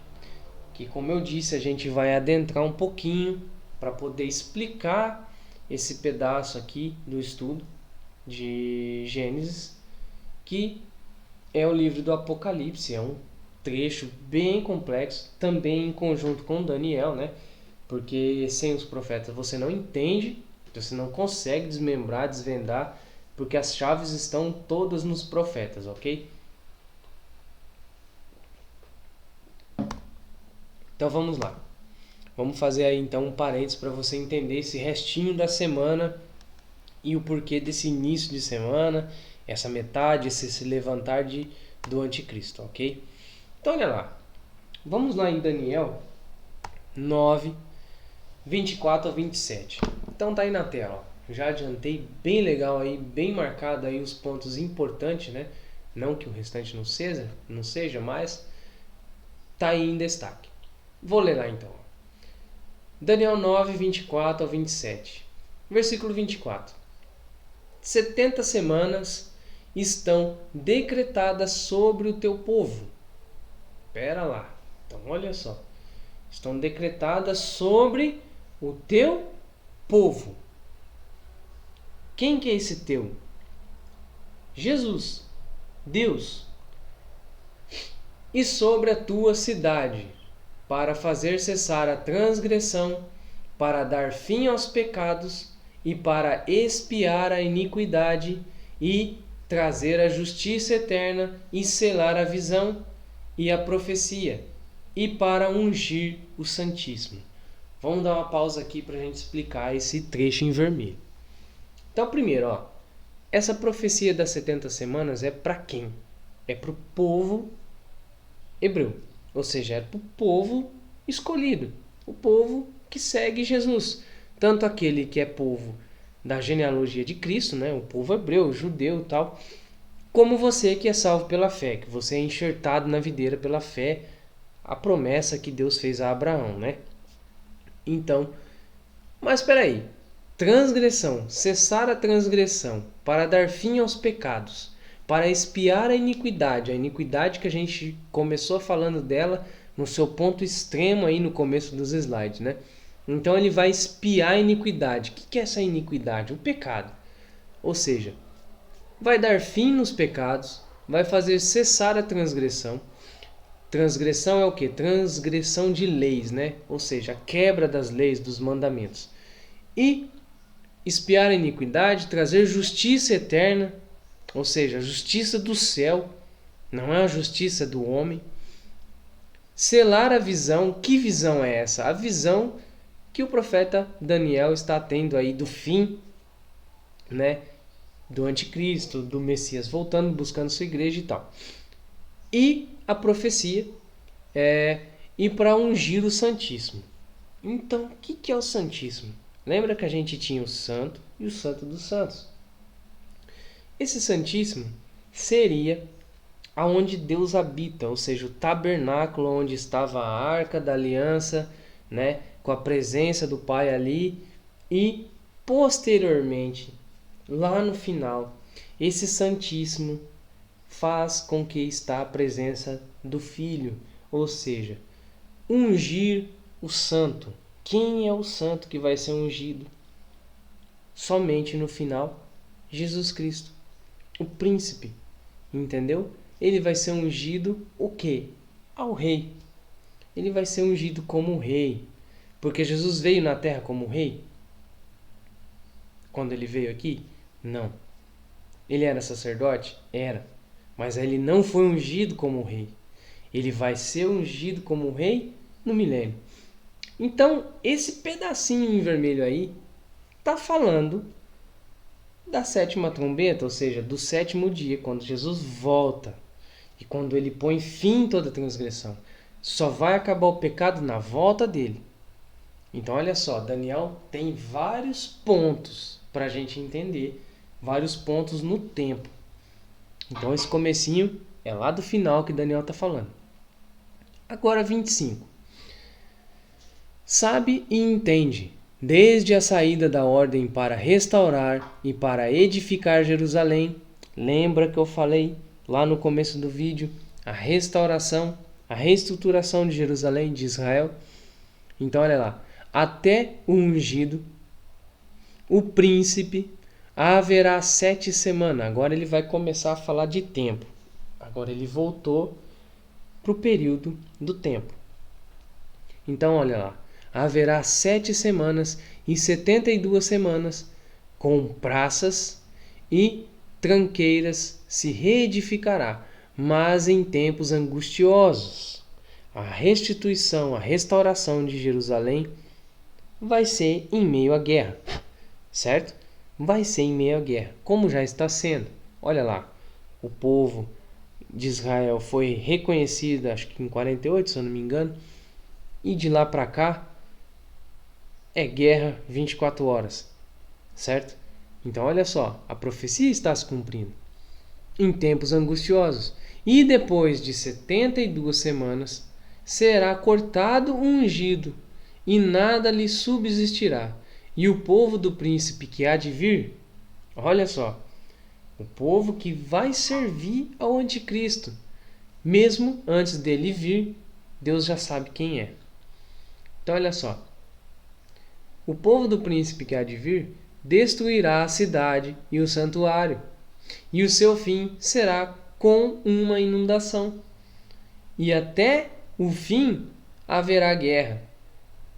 que como eu disse, a gente vai adentrar um pouquinho para poder explicar esse pedaço aqui do estudo de Gênesis, que é o livro do Apocalipse, é um trecho bem complexo, também em conjunto com Daniel, né? Porque sem os profetas você não entende, você não consegue desmembrar, desvendar, porque as chaves estão todas nos profetas, ok? Então vamos lá. Vamos fazer aí então um parênteses para você entender esse restinho da semana e o porquê desse início de semana, essa metade, esse se levantar do anticristo, ok? Então olha lá, vamos lá em Daniel 9, 24 a 27. Então tá aí na tela, ó. Já adiantei bem legal aí, bem marcado aí os pontos importantes, né? Não que o restante não seja, mas tá aí em destaque. Vou ler lá então. Daniel 9, 24 a 27. Versículo 24. 70 semanas estão decretadas sobre o teu povo. Pera lá. Então, olha só. Estão decretadas sobre o teu povo. Quem que é esse teu? Jesus. Deus. E sobre a tua cidade, para fazer cessar a transgressão, para dar fim aos pecados e para expiar a iniquidade e trazer a justiça eterna e selar a visão e a profecia, e para ungir o Santíssimo. Vamos dar uma pausa aqui para a gente explicar esse trecho em vermelho. Então, primeiro, ó, essa profecia das 70 semanas é para quem? É para o povo hebreu, ou seja, é para o povo escolhido, o povo que segue Jesus. Tanto aquele que é povo da genealogia de Cristo, né, o povo hebreu, judeu e tal, como você que é salvo pela fé, que você é enxertado na videira pela fé, a promessa que Deus fez a Abraão, né? Então, mas espera aí, transgressão, cessar a transgressão, para dar fim aos pecados, para expiar a iniquidade que a gente começou falando dela no seu ponto extremo aí no começo dos slides, né? Então ele vai expiar a iniquidade. O que é essa iniquidade? O pecado. Ou seja, vai dar fim nos pecados, vai fazer cessar a transgressão. Transgressão é o quê? Transgressão de leis, né? Ou seja, a quebra das leis, dos mandamentos. E expiar a iniquidade, trazer justiça eterna, ou seja, a justiça do céu, não é a justiça do homem. Selar a visão. Que visão é essa? A visão que o profeta Daniel está tendo aí do fim, né? Do anticristo, do Messias voltando, buscando sua igreja e tal. e a profecia e para ungir o Santíssimo. Então, o que é o Santíssimo? Lembra que a gente tinha o Santo e o Santo dos Santos. Esse Santíssimo seria aonde Deus habita, ou seja, o tabernáculo onde estava a Arca da Aliança, né, com a presença do Pai ali, e posteriormente, lá no final, esse Santíssimo faz com que está a presença do Filho, ou seja, ungir o santo. Quem é o santo que vai ser ungido? Somente no final, Jesus Cristo, o príncipe, entendeu? Ele vai ser ungido o quê? Ao rei. Ele vai ser ungido como rei, porque Jesus veio na terra como rei? Quando ele veio aqui? Não. Ele era sacerdote? Era. Mas ele não foi ungido como rei. Ele vai ser ungido como rei no milênio. Então, esse pedacinho em vermelho aí está falando da sétima trombeta, ou seja, do sétimo dia, quando Jesus volta e quando ele põe fim em toda transgressão. Só vai acabar o pecado na volta dele. Então, olha só, Daniel tem vários pontos para a gente entender, vários pontos no tempo. Então, esse comecinho é lá do final que Daniel está falando. Agora, 25. Sabe e entende, desde a saída da ordem para restaurar e para edificar Jerusalém, lembra que eu falei lá no começo do vídeo, a restauração, a reestruturação de Jerusalém, de Israel? Então, olha lá, até o ungido, o príncipe, haverá 7 semanas. Agora ele vai começar a falar de tempo. Agora ele voltou para o período do tempo. Então, olha lá. Haverá 7 semanas e 72 semanas, com praças e tranqueiras se reedificará, mas em tempos angustiosos. A restituição, a restauração de Jerusalém vai ser em meio à guerra, certo? Vai ser em meio à guerra, como já está sendo. Olha lá, o povo de Israel foi reconhecido, acho que em 48, se eu não me engano, e de lá para cá é guerra 24 horas, certo? Então olha só, a profecia está se cumprindo em tempos angustiosos. E depois de 72 semanas será cortado o ungido e nada lhe subsistirá. E o povo do príncipe que há de vir, olha só, o povo que vai servir ao anticristo, mesmo antes dele vir, Deus já sabe quem é. Então olha só, o povo do príncipe que há de vir destruirá a cidade e o santuário, e o seu fim será com uma inundação. E até o fim haverá guerra.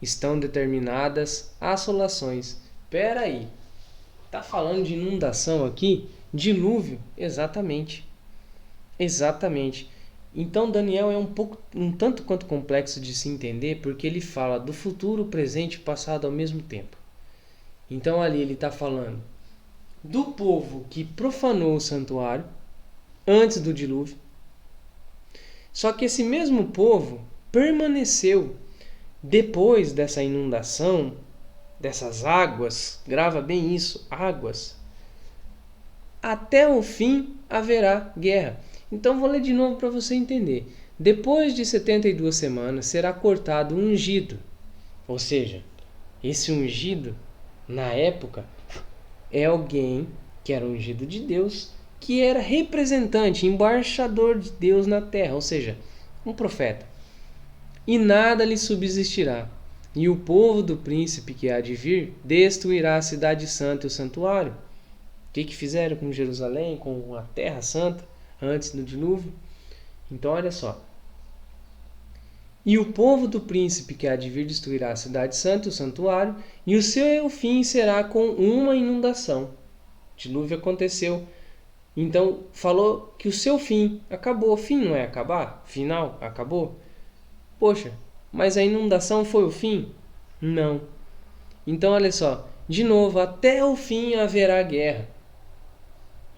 Estão determinadas assolações. Espera aí, tá falando de inundação aqui? Dilúvio? Exatamente. Exatamente. Então Daniel é um tanto quanto complexo de se entender, porque ele fala do futuro, presente e passado ao mesmo tempo. Então ali ele está falando do povo que profanou o santuário antes do dilúvio. Só que esse mesmo povo permaneceu depois dessa inundação, dessas águas, grava bem isso, águas. Até o fim haverá guerra. Então vou ler de novo para você entender. Depois de 72 semanas será cortado o ungido. Ou seja, esse ungido, na época, é alguém que era ungido de Deus, que era representante, embaixador de Deus na terra, ou seja, um profeta. E nada lhe subsistirá. E o povo do príncipe que há de vir destruirá a cidade santa e o santuário. O que fizeram com Jerusalém, com a terra santa, antes do dilúvio? Então olha só. E o povo do príncipe que há de vir destruirá a cidade santa e o santuário, e o seu fim será com uma inundação. O dilúvio aconteceu. Então falou que o seu fim acabou. Fim não é acabar? Final acabou? Poxa, mas a inundação foi o fim? Não. Então olha só, de novo, até o fim haverá guerra.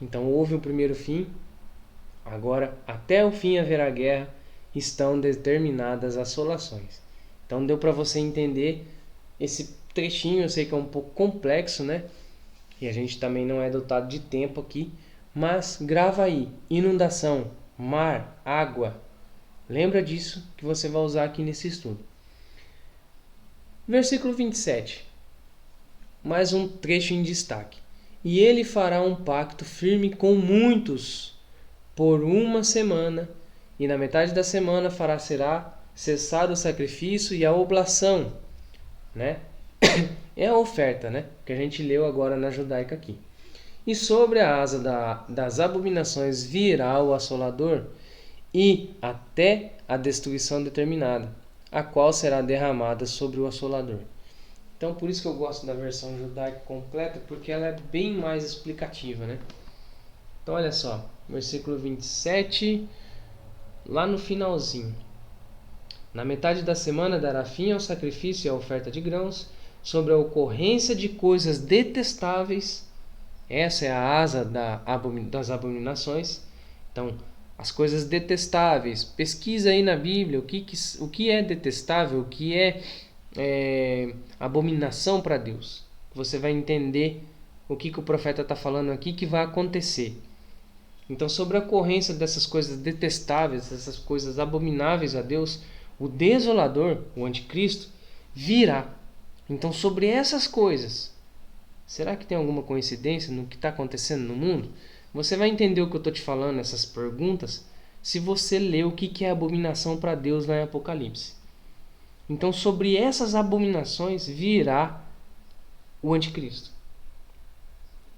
Então houve o primeiro fim, Agora, até o fim haverá guerra, estão determinadas assolações. Então deu para você entender esse trechinho. Eu sei que é um pouco complexo, né? E a gente também não é dotado de tempo aqui, mas grava aí: inundação, mar, água. Lembra disso que você vai usar aqui nesse estudo. Versículo 27. Mais um trecho em destaque. E ele fará um pacto firme com muitos por 1 semana, e na metade da semana será cessado o sacrifício e a oblação, né? É a oferta, né? Que a gente leu agora na judaica aqui. E sobre a asa das abominações virá o assolador, e até a destruição determinada, a qual será derramada sobre o assolador. Então, por isso que eu gosto da versão judaica completa, porque ela é bem mais explicativa, né? Então, olha só, versículo 27, lá no finalzinho. Na metade da semana dará fim ao sacrifício e à oferta de grãos, sobre a ocorrência de coisas detestáveis. Essa é a asa das abominações. Então, as coisas detestáveis. Pesquisa aí na Bíblia o que é detestável, o que é abominação para Deus. Você vai entender o que o profeta está falando aqui que vai acontecer. Então, sobre a ocorrência dessas coisas detestáveis, essas coisas abomináveis a Deus, o desolador, o anticristo, virá. Então, sobre essas coisas, será que tem alguma coincidência no que está acontecendo no mundo? Você vai entender o que eu estou te falando, essas perguntas, se você ler o que é abominação para Deus lá em Apocalipse. Então, sobre essas abominações virá o anticristo.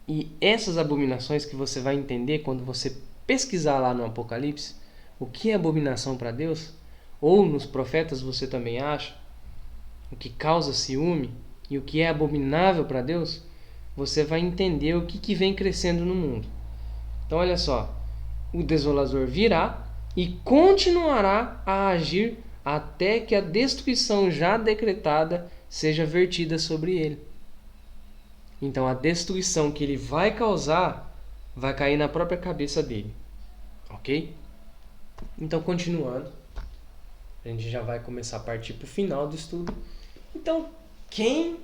E essas abominações que você vai entender quando você pesquisar lá no Apocalipse, o que é abominação para Deus, ou nos profetas você também acha, o que causa ciúme e o que é abominável para Deus, você vai entender o que vem crescendo no mundo. Então olha só, o desolador virá e continuará a agir até que a destruição já decretada seja vertida sobre ele. Então a destruição que ele vai causar vai cair na própria cabeça dele. Ok? Então, continuando, a gente já vai começar a partir para o final do estudo. Então, quem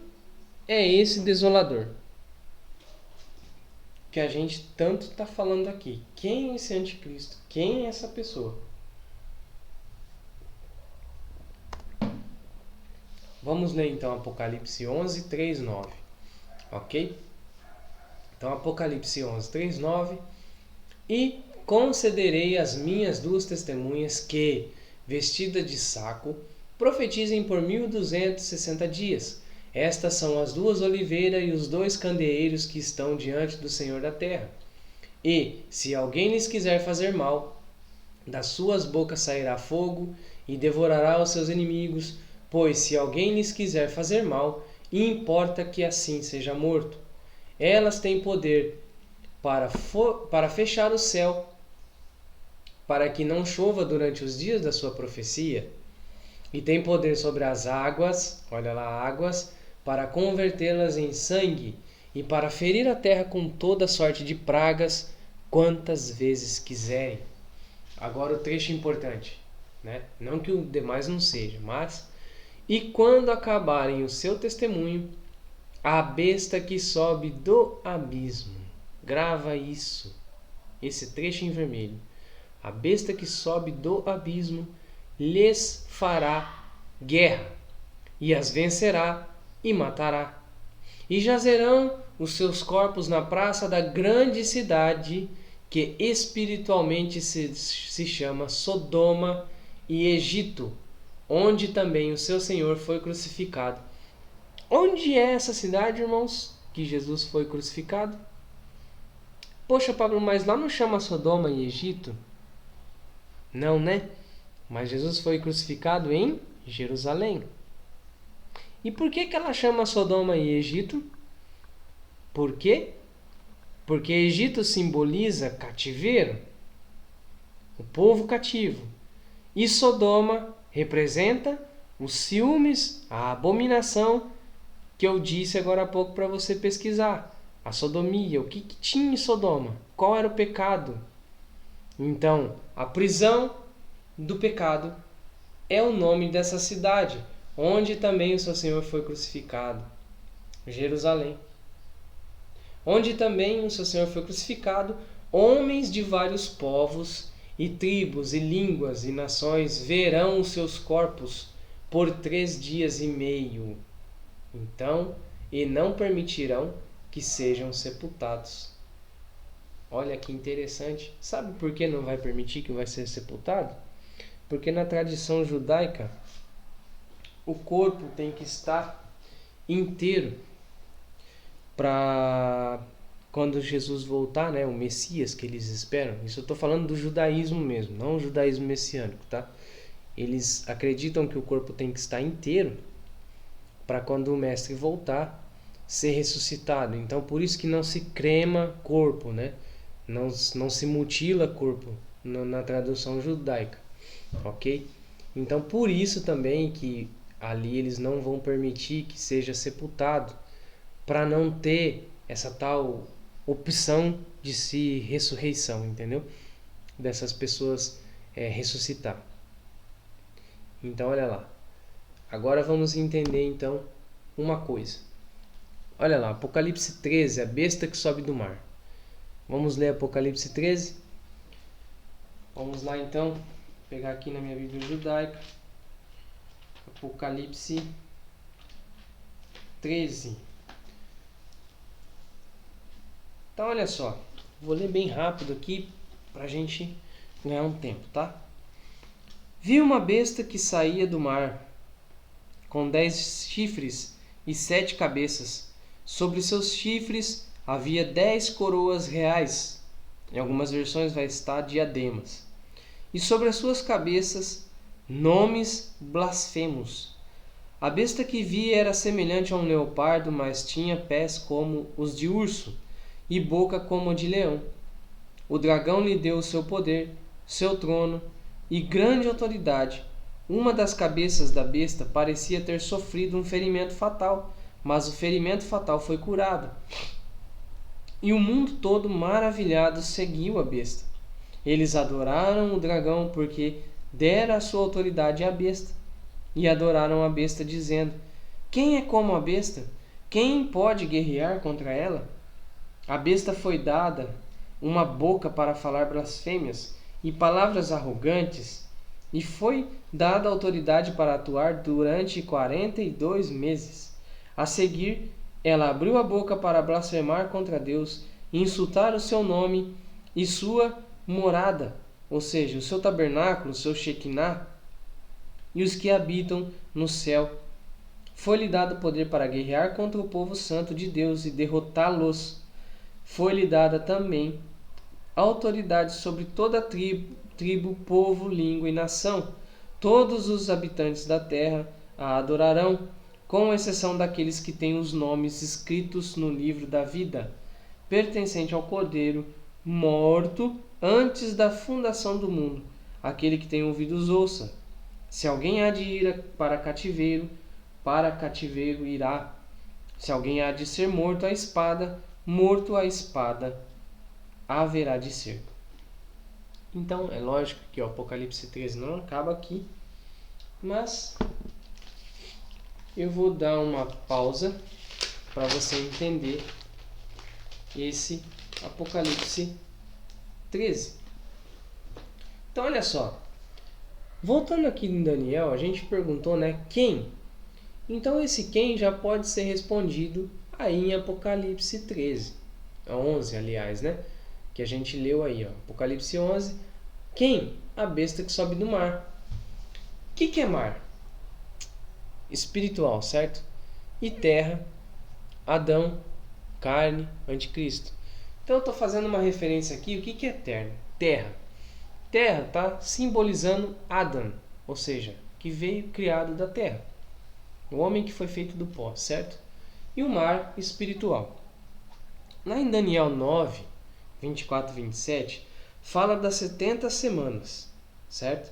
é esse desolador que a gente tanto está falando aqui? Quem é esse anticristo? Quem é essa pessoa? Vamos ler então Apocalipse 11, 3, 9. Ok? Então, Apocalipse 11, 3, 9. E concederei às minhas 2 testemunhas que, vestidas de saco, profetizem por 1260 dias. Estas são as 2 oliveiras e os 2 candeeiros que estão diante do Senhor da terra. E, se alguém lhes quiser fazer mal, das suas bocas sairá fogo e devorará os seus inimigos, pois se alguém lhes quiser fazer mal, importa que assim seja morto. Elas têm poder para fechar o céu, para que não chova durante os dias da sua profecia, e tem poder sobre as águas, olha lá, águas, para convertê-las em sangue, e para ferir a terra com toda sorte de pragas, quantas vezes quiserem. Agora o trecho importante, né? Não que o demais não seja, mas... E quando acabarem o seu testemunho, a besta que sobe do abismo, grava isso, esse trecho em vermelho, a besta que sobe do abismo lhes fará guerra, e as vencerá e matará. E jazerão os seus corpos na praça da grande cidade, que espiritualmente se chama Sodoma e Egito, onde também o seu Senhor foi crucificado. Onde é essa cidade, irmãos, que Jesus foi crucificado? Poxa, Pablo, mas lá não chama Sodoma e Egito? Não, né? Mas Jesus foi crucificado em Jerusalém. E por que ela chama Sodoma e Egito? Por quê? Porque Egito simboliza cativeiro, o povo cativo. E Sodoma representa os ciúmes, a abominação que eu disse agora há pouco para você pesquisar. A sodomia, o que tinha em Sodoma? Qual era o pecado? Então, a prisão do pecado é o nome dessa cidade, onde também o seu Senhor foi crucificado, Jerusalém. Onde também o seu Senhor foi crucificado, homens de vários povos e tribos e línguas e nações verão os seus corpos por 3 dias e meio. Então, e não permitirão que sejam sepultados. Olha que interessante. Sabe por que não vai permitir que vai ser sepultado? Porque na tradição judaica, o corpo tem que estar inteiro para quando Jesus voltar, né, o Messias que eles esperam. Isso eu estou falando do judaísmo mesmo, não o judaísmo messiânico, tá? Eles acreditam que o corpo tem que estar inteiro para quando o mestre voltar ser ressuscitado. Então por isso que não se crema corpo, né? Não se mutila corpo na tradução judaica, ok? Então por isso também que ali eles não vão permitir que seja sepultado, para não ter essa tal opção de se ressurreição, entendeu? Dessas pessoas ressuscitar. Então olha lá. Agora vamos entender então uma coisa. Olha lá, Apocalipse 13, a besta que sobe do mar. Vamos ler Apocalipse 13? Vamos lá então, pegar aqui na minha Bíblia judaica. Apocalipse 13. Então olha só, vou ler bem rápido aqui para a gente ganhar um tempo, tá? Vi uma besta que saía do mar, com 10 chifres e 7 cabeças. Sobre seus chifres havia 10 coroas reais. Em algumas versões vai estar diademas. E sobre as suas cabeças, nomes blasfemos. A besta que vi era semelhante a um leopardo, mas tinha pés como os de urso e boca como a de leão. O dragão lhe deu o seu poder, seu trono e grande autoridade. Uma das cabeças da besta parecia ter sofrido um ferimento fatal, mas o ferimento fatal foi curado. E o mundo todo, maravilhado, seguiu a besta. Eles adoraram o dragão porque dera a sua autoridade à besta. E adoraram a besta, dizendo: quem é como a besta? Quem pode guerrear contra ela? A besta foi dada uma boca para falar blasfêmias e palavras arrogantes, e foi dada autoridade para atuar durante 42 meses. A seguir, ela abriu a boca para blasfemar contra Deus, insultar o seu nome e sua morada, ou seja, o seu tabernáculo, o seu Shekinah, e os que habitam no céu. Foi-lhe dado poder para guerrear contra o povo santo de Deus e derrotá-los. Foi-lhe dada também autoridade sobre toda tribo, povo, língua e nação. Todos os habitantes da terra a adorarão, com exceção daqueles que têm os nomes escritos no livro da vida, pertencente ao Cordeiro, morto antes da fundação do mundo. Aquele que tem ouvidos ouça. Se alguém há de ir para cativeiro irá. Se alguém há de ser morto à espada, morto à espada haverá de ser. Então, é lógico que o Apocalipse 13 não acaba aqui, mas eu vou dar uma pausa para você entender esse Apocalipse 13. Então, olha só. Voltando aqui em Daniel, a gente perguntou, né, quem? Então, esse quem já pode ser respondido aí em Apocalipse 13. 11, aliás, né? Que a gente leu aí, ó. Apocalipse 11. Quem? A besta que sobe do mar. O que é mar? Espiritual, certo? E terra, Adão, carne, anticristo. Então eu estou fazendo uma referência aqui. O que é terra? Terra. Terra está simbolizando Adão, ou seja, que veio criado da terra. O homem que foi feito do pó, certo? E o mar espiritual. Lá em Daniel 9, 24 e 27, fala das 70 semanas, certo?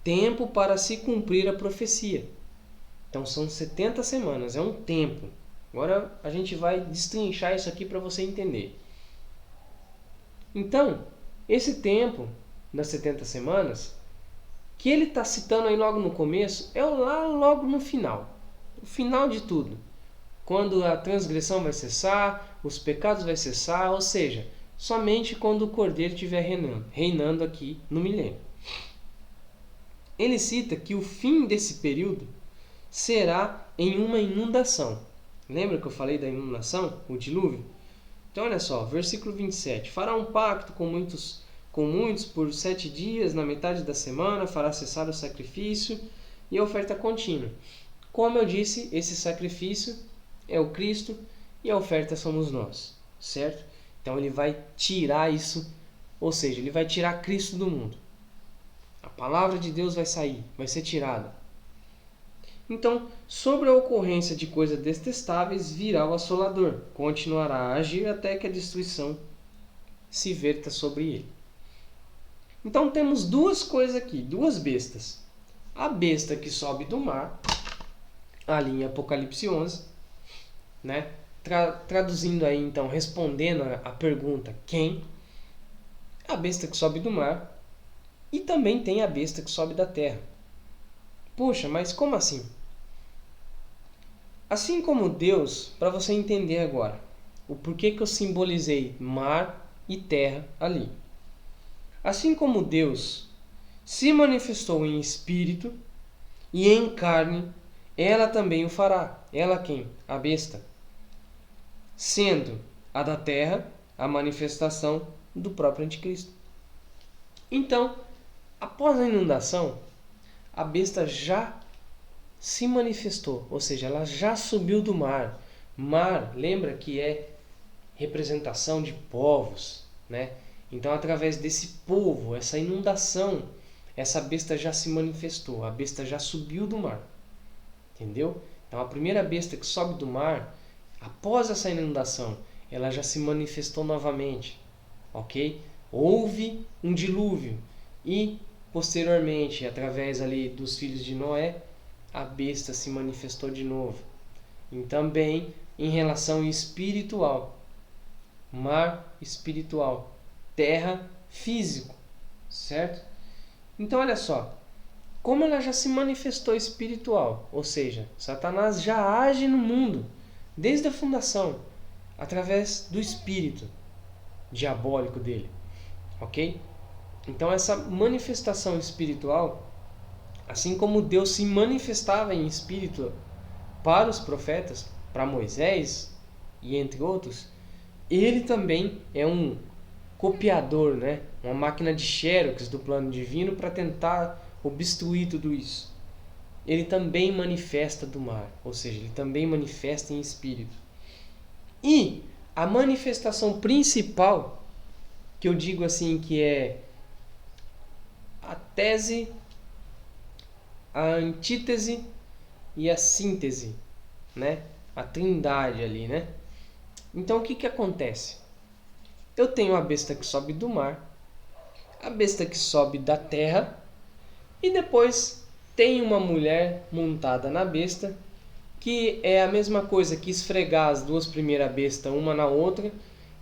Tempo para se cumprir a profecia. Então são 70 semanas, é um tempo. Agora a gente vai destrinchar isso aqui para você entender. Então, esse tempo das 70 semanas, que ele está citando aí logo no começo, é lá logo no final. O final de tudo. Quando a transgressão vai cessar, os pecados vai cessar, ou seja, somente quando o Cordeiro estiver reinando aqui no milênio. Ele cita que o fim desse período será em uma inundação. Lembra que eu falei da inundação? O dilúvio? Então olha só, versículo 27. Fará um pacto com muitos por 7 dias, na metade da semana, fará cessar o sacrifício e a oferta contínua. Como eu disse, esse sacrifício é o Cristo e a oferta somos nós, certo? Então ele vai tirar isso, ou seja, ele vai tirar Cristo do mundo. A palavra de Deus vai sair, vai ser tirada. Então, sobre a ocorrência de coisas detestáveis, virá o assolador, continuará a agir até que a destruição se verta sobre ele. Então temos duas coisas aqui, duas bestas. A besta que sobe do mar, ali em Apocalipse 11, né? Traduzindo aí, então, respondendo a pergunta quem? A besta que sobe do mar. E também tem a besta que sobe da terra. Puxa, mas como assim? Assim como Deus, para você entender agora, o porquê que eu simbolizei mar e terra ali. Assim como Deus se manifestou em espírito e em carne, ela também o fará. Ela quem? A besta. Sendo a da terra a manifestação do próprio anticristo. Então, após a inundação, a besta já se manifestou, ou seja, ela já subiu do mar. Mar, lembra que é representação de povos, né? Então, através desse povo, essa inundação, essa besta já se manifestou, a besta já subiu do mar. Entendeu? Então, a primeira besta que sobe do mar, após essa inundação, ela já se manifestou novamente, ok? Houve um dilúvio e, posteriormente, através ali dos filhos de Noé, a besta se manifestou de novo. E também em relação espiritual, mar espiritual, terra físico, certo? Então olha só, como ela já se manifestou espiritual, ou seja, Satanás já age no mundo desde a fundação, através do espírito diabólico dele, ok? Então essa manifestação espiritual, assim como Deus se manifestava em espírito para os profetas, para Moisés e entre outros, ele também é um copiador, né? Uma máquina de xerox do plano divino para tentar obstruir tudo isso. Ele também manifesta do mar, ou seja, ele também manifesta em espírito. E a manifestação principal, que eu digo assim que é a tese, a antítese e a síntese, né? A trindade ali, né? Então o que acontece? Eu tenho a besta que sobe do mar, a besta que sobe da terra, e depois tem uma mulher montada na besta, que é a mesma coisa que esfregar as duas primeiras bestas uma na outra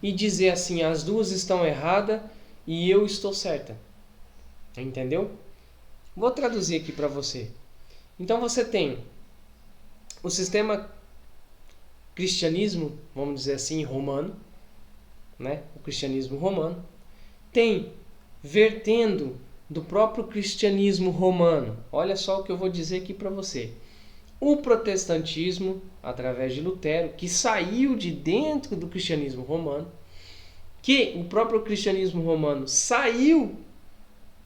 e dizer assim, as duas estão erradas e eu estou certa. Entendeu? Vou traduzir aqui para você. Então você tem o sistema cristianismo, vamos dizer assim, romano, né? O cristianismo romano, tem vertendo do próprio cristianismo romano. Olha só o que eu vou dizer aqui para você. O protestantismo, através de Lutero, que saiu de dentro do cristianismo romano, que o próprio cristianismo romano saiu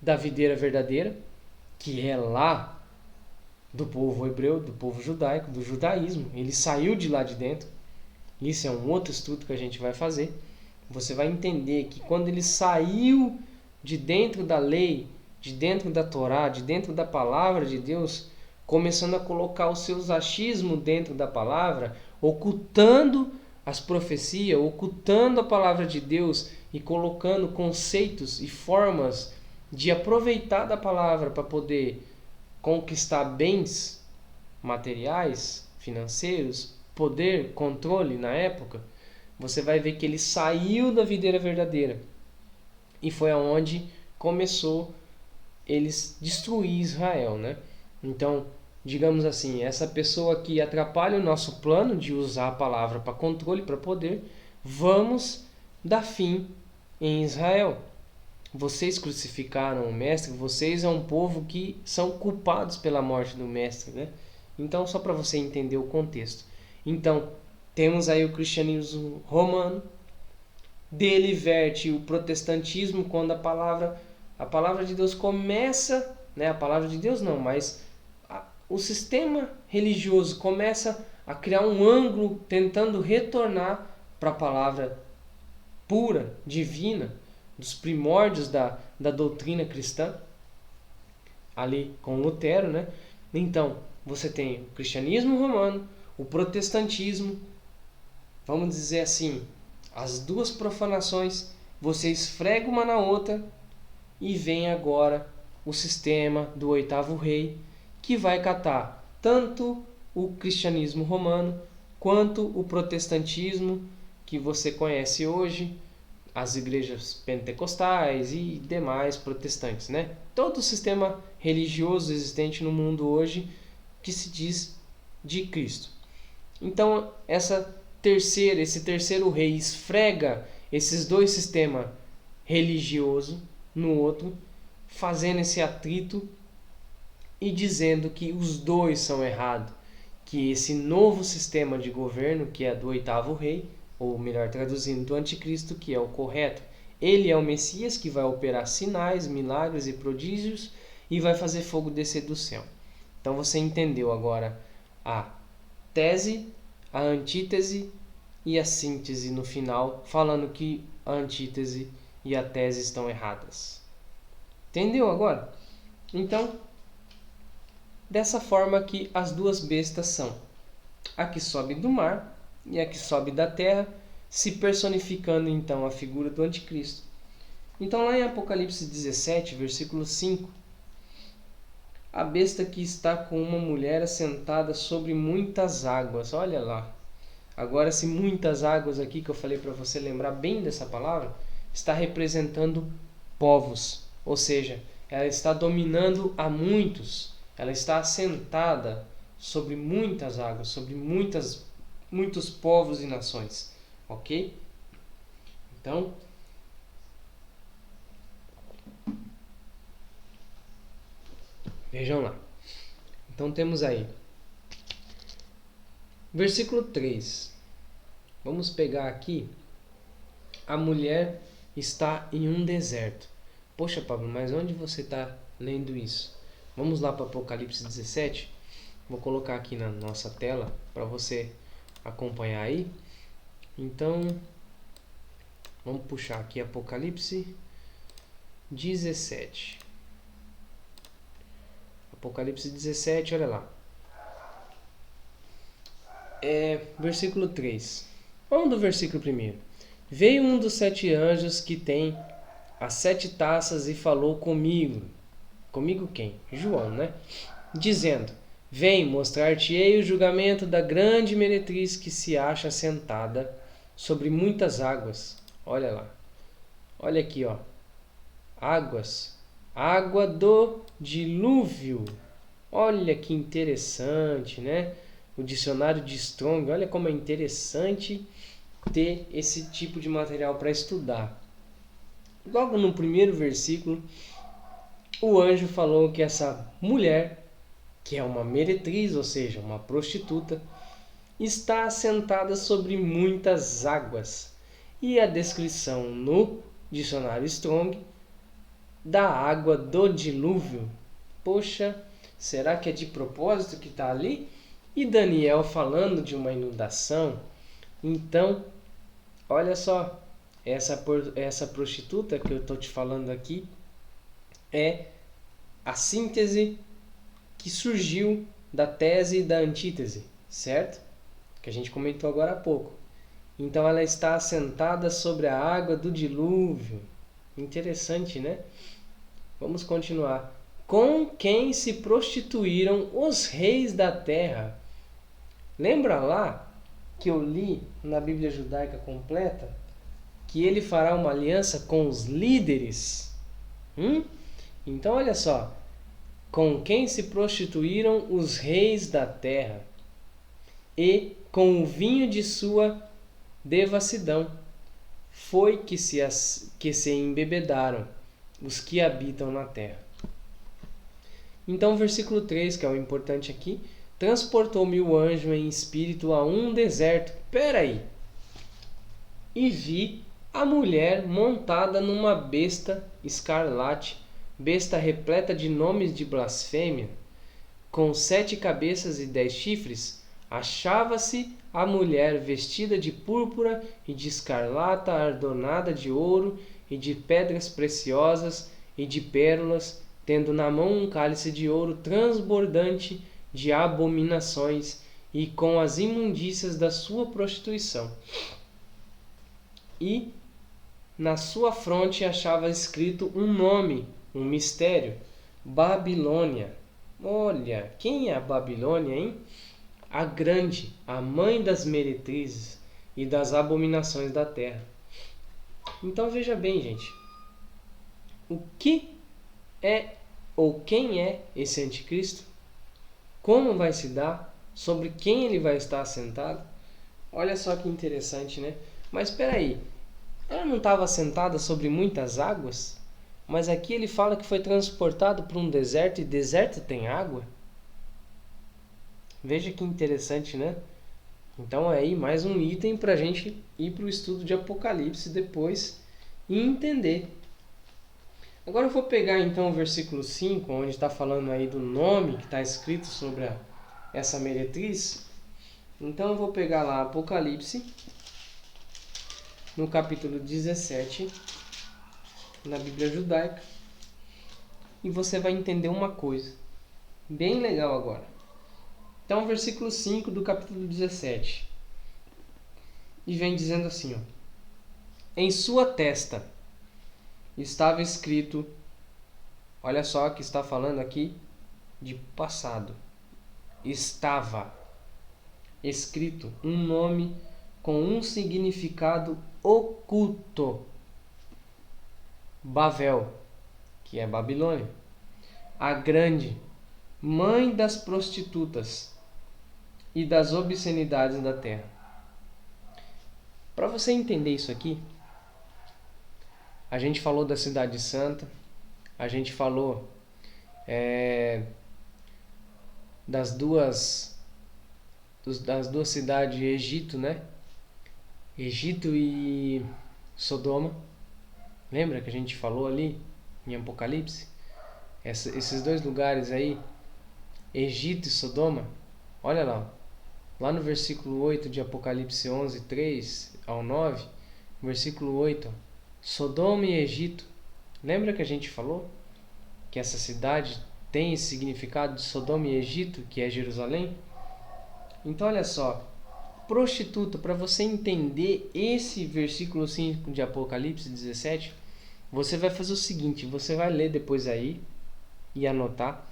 da videira verdadeira, que é lá do povo hebreu, do povo judaico, do judaísmo. Ele saiu de lá de dentro. Isso é um outro estudo que a gente vai fazer. Você vai entender que quando ele saiu de dentro da lei, de dentro da Torá, de dentro da palavra de Deus, começando a colocar os seus achismos dentro da palavra, ocultando as profecias, ocultando a palavra de Deus e colocando conceitos e formas de aproveitar da palavra para poder conquistar bens materiais, financeiros, poder, controle na época, você vai ver que ele saiu da videira verdadeira. E foi aonde começou eles destruir Israel, né? Então, digamos assim, essa pessoa que atrapalha o nosso plano de usar a palavra para controle, para poder, vamos dar fim em Israel. Vocês crucificaram o mestre, vocês é um povo que são culpados pela morte do mestre, né? Então, só para você entender o contexto. Então, temos aí o cristianismo romano, dele verte o protestantismo quando a palavra de Deus começa, né? A palavra de Deus não, mas o sistema religioso começa a criar um ângulo tentando retornar para a palavra pura, divina, dos primórdios da doutrina cristã, ali com Lutero, né? Então, você tem o cristianismo romano, o protestantismo, vamos dizer assim, as duas profanações, você esfrega uma na outra e vem agora o sistema do oitavo rei, que vai catar tanto o cristianismo romano quanto o protestantismo que você conhece hoje, as igrejas pentecostais e demais protestantes, né? Todo o sistema religioso existente no mundo hoje que se diz de Cristo. Então, esse terceiro rei esfrega esses dois sistemas religiosos no outro, fazendo esse atrito e dizendo que os dois são errados, que esse novo sistema de governo, que é do oitavo rei, ou melhor traduzindo, do anticristo, que é o correto. Ele é o Messias que vai operar sinais, milagres e prodígios e vai fazer fogo descer do céu. Então você entendeu agora a tese, a antítese e a síntese no final, falando que a antítese e a tese estão erradas. Entendeu agora? Então, dessa forma que as duas bestas são a que sobe do mar e a que sobe da terra, se personificando então a figura do anticristo. Então lá em Apocalipse 17, versículo 5, a besta que está com uma mulher assentada sobre muitas águas. Olha lá. Agora, esse muitas águas aqui que eu falei para você lembrar bem dessa palavra, está representando povos. Ou seja, ela está dominando a muitos. Ela está assentada sobre muitas águas, sobre muitos povos e nações. Ok? Então, vejam lá. Então temos aí versículo 3. Vamos pegar aqui. A mulher está em um deserto. Poxa, Pablo, mas onde você está lendo isso? Vamos lá para Apocalipse 17. Vou colocar aqui na nossa tela para você acompanhar aí. Então, vamos puxar aqui Apocalipse 17. Apocalipse 17, olha lá. Versículo 3. Vamos do versículo 1. Veio um dos 7 anjos que tem as 7 taças e falou comigo. Comigo quem? João, né? Dizendo: Vem, mostrar-te-ei o julgamento da grande meretriz que se acha sentada sobre muitas águas. Olha lá. Olha aqui, ó. Águas. Água do dilúvio. Olha que interessante, né? O dicionário de Strong, olha como é interessante ter esse tipo de material para estudar. Logo no primeiro versículo, o anjo falou que essa mulher, que é uma meretriz, ou seja, uma prostituta, está assentada sobre muitas águas. E a descrição no dicionário Strong da água do dilúvio. Poxa, será que é de propósito que está ali? E Daniel falando de uma inundação. Então, olha só, essa prostituta que eu estou te falando aqui é a síntese que surgiu da tese e da antítese, certo? Que a gente comentou agora há pouco. Então ela está assentada sobre a água do dilúvio. Interessante, né? Vamos continuar. Com quem se prostituíram os reis da terra. Lembra lá que eu li na Bíblia Judaica Completa que ele fará uma aliança com os líderes Então olha só, com quem se prostituíram os reis da terra, e com o vinho de sua devassidão foi que se embebedaram os que habitam na terra. Então o versículo 3, que é o importante aqui, transportou-me o anjo em espírito a um deserto. Peraí! E vi a mulher montada numa besta escarlate, besta repleta de nomes de blasfêmia, com 7 cabeças e 10 chifres. Achava-se a mulher vestida de púrpura e de escarlata, adornada de ouro e de pedras preciosas e de pérolas, tendo na mão um cálice de ouro transbordante de abominações e com as imundícias da sua prostituição. E na sua fronte achava escrito um nome, um mistério: Babilônia. Olha, quem é a Babilônia, hein? A grande, a mãe das meretrizes e das abominações da terra. Então veja bem, gente, o que é ou quem é esse anticristo? Como vai se dar? Sobre quem ele vai estar assentado? Olha só que interessante, né? Mas espera aí, ela não estava assentada sobre muitas águas? Mas aqui ele fala que foi transportado para um deserto, e deserto tem água? Veja que interessante, né? Então é aí mais um item para a gente ir para o estudo de Apocalipse depois e entender. Agora eu vou pegar então o versículo 5, onde está falando aí do nome que está escrito sobre essa meretriz. Então eu vou pegar lá Apocalipse, no capítulo 17, na Bíblia Judaica, e você vai entender uma coisa bem legal agora. Então, versículo 5 do capítulo 17. E vem dizendo assim, ó: em sua testa estava escrito, olha só que está falando aqui de passado, estava escrito um nome com um significado oculto: Babel, que é Babilônia, a grande, mãe das prostitutas e das obscenidades da terra. Para você entender isso aqui, a gente falou da Cidade Santa, a gente falou das duas cidades de Egito, né? Egito e Sodoma. Lembra que a gente falou ali em Apocalipse? Esses dois lugares aí, Egito e Sodoma. Olha lá no versículo 8 de Apocalipse 11, 3 ao 9, versículo 8, Sodoma e Egito. Lembra que a gente falou que essa cidade tem esse significado de Sodoma e Egito, que é Jerusalém? Então olha só, prostituta, para você entender esse versículo 5 de Apocalipse 17, você vai fazer o seguinte, você vai ler depois aí e anotar.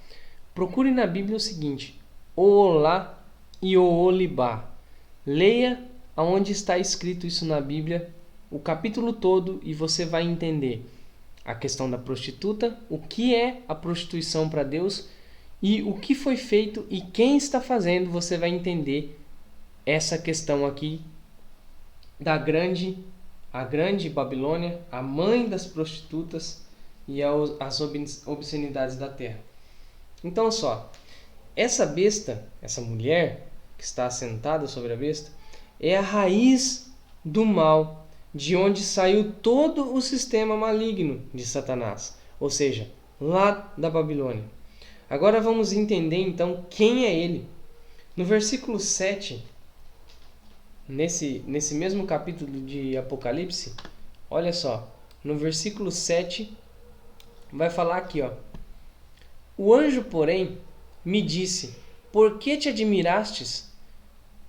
Procure na Bíblia o seguinte: Oolá e Oolibá. Leia aonde está escrito isso na Bíblia, o capítulo todo, e você vai entender a questão da prostituta, o que é a prostituição para Deus e o que foi feito e quem está fazendo. Você vai entender essa questão aqui da a grande Babilônia, a mãe das prostitutas e as obscenidades da terra. Então só, essa besta, essa mulher que está assentada sobre a besta, é a raiz do mal, de onde saiu todo o sistema maligno de Satanás, ou seja, lá da Babilônia. Agora vamos entender então quem é ele. No versículo 7, nesse mesmo capítulo de Apocalipse, olha só, no versículo 7 vai falar aqui, ó: o anjo, porém, me disse: por que te admirastes?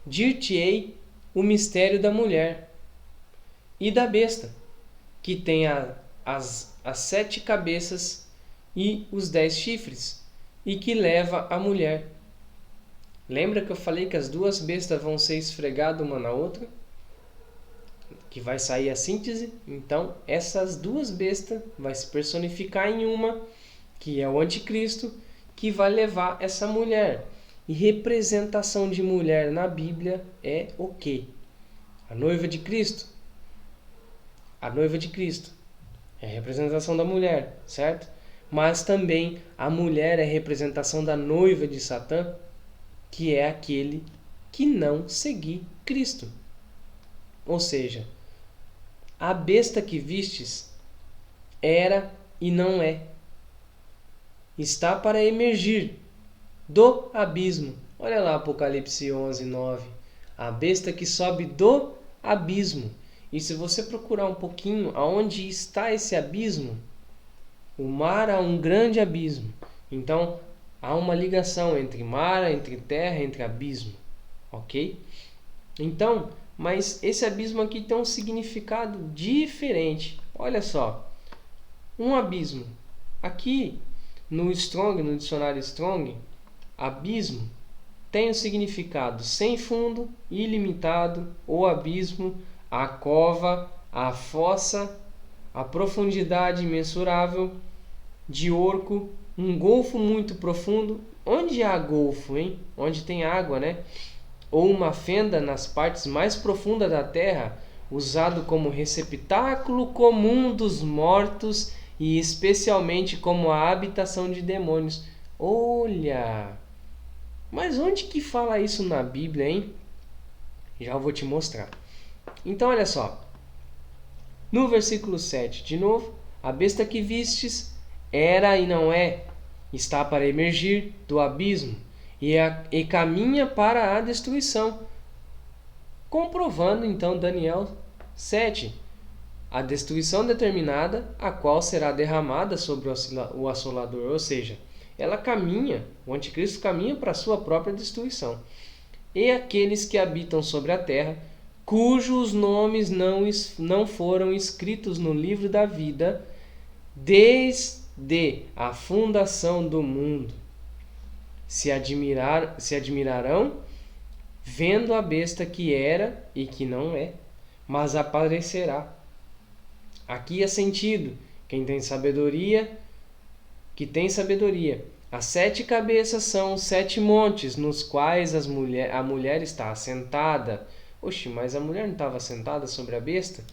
Dir-te-ei o mistério da mulher e da besta, que tem as 7 cabeças e os 10 chifres, e que leva a mulher. Lembra que eu falei que as duas bestas vão ser esfregadas uma na outra? que vai sair a síntese. Então, essas duas bestas vai se personificar em uma, que é o anticristo, que vai levar essa mulher. E representação de mulher na Bíblia é o quê? A noiva de Cristo. A noiva de Cristo é a representação da mulher, certo? Mas também a mulher é a representação da noiva de Satã, que é aquele que não seguir Cristo. Ou seja, a besta que vistes era e não é. Está para emergir do abismo. Olha lá Apocalipse 11:9. A besta que sobe do abismo. E se você procurar um pouquinho aonde está esse abismo, o mar há um grande abismo. Então, há uma ligação entre mar, entre terra, entre abismo. Ok? Então, mas esse abismo aqui tem um significado diferente. Olha só. Um abismo. Aqui, no Strong, no dicionário Strong, abismo tem o significado sem fundo, ilimitado, o abismo, a cova, a fossa, a profundidade imensurável, de orco, um golfo muito profundo. Onde há golfo, hein? Onde tem água, né? Ou uma fenda nas partes mais profundas da terra, usado como receptáculo comum dos mortos e especialmente como a habitação de demônios. Olha! Mas onde que fala isso na Bíblia, hein? Já vou te mostrar. Então, olha só. No versículo 7, de novo, a besta que vistes era e não é, está para emergir do abismo e caminha para a destruição. Comprovando então Daniel 7, a destruição determinada, a qual será derramada sobre o assolador, ou seja, ela caminha, o anticristo caminha para a sua própria destruição. E aqueles que habitam sobre a terra, cujos nomes não foram escritos no livro da vida, desde a fundação do mundo, se admirarão, vendo a besta que era e que não é, mas aparecerá. Aqui é sentido, quem tem sabedoria, que tem sabedoria. As 7 cabeças são os 7 montes, nos quais a mulher está assentada. Oxe, mas a mulher não estava assentada sobre a besta?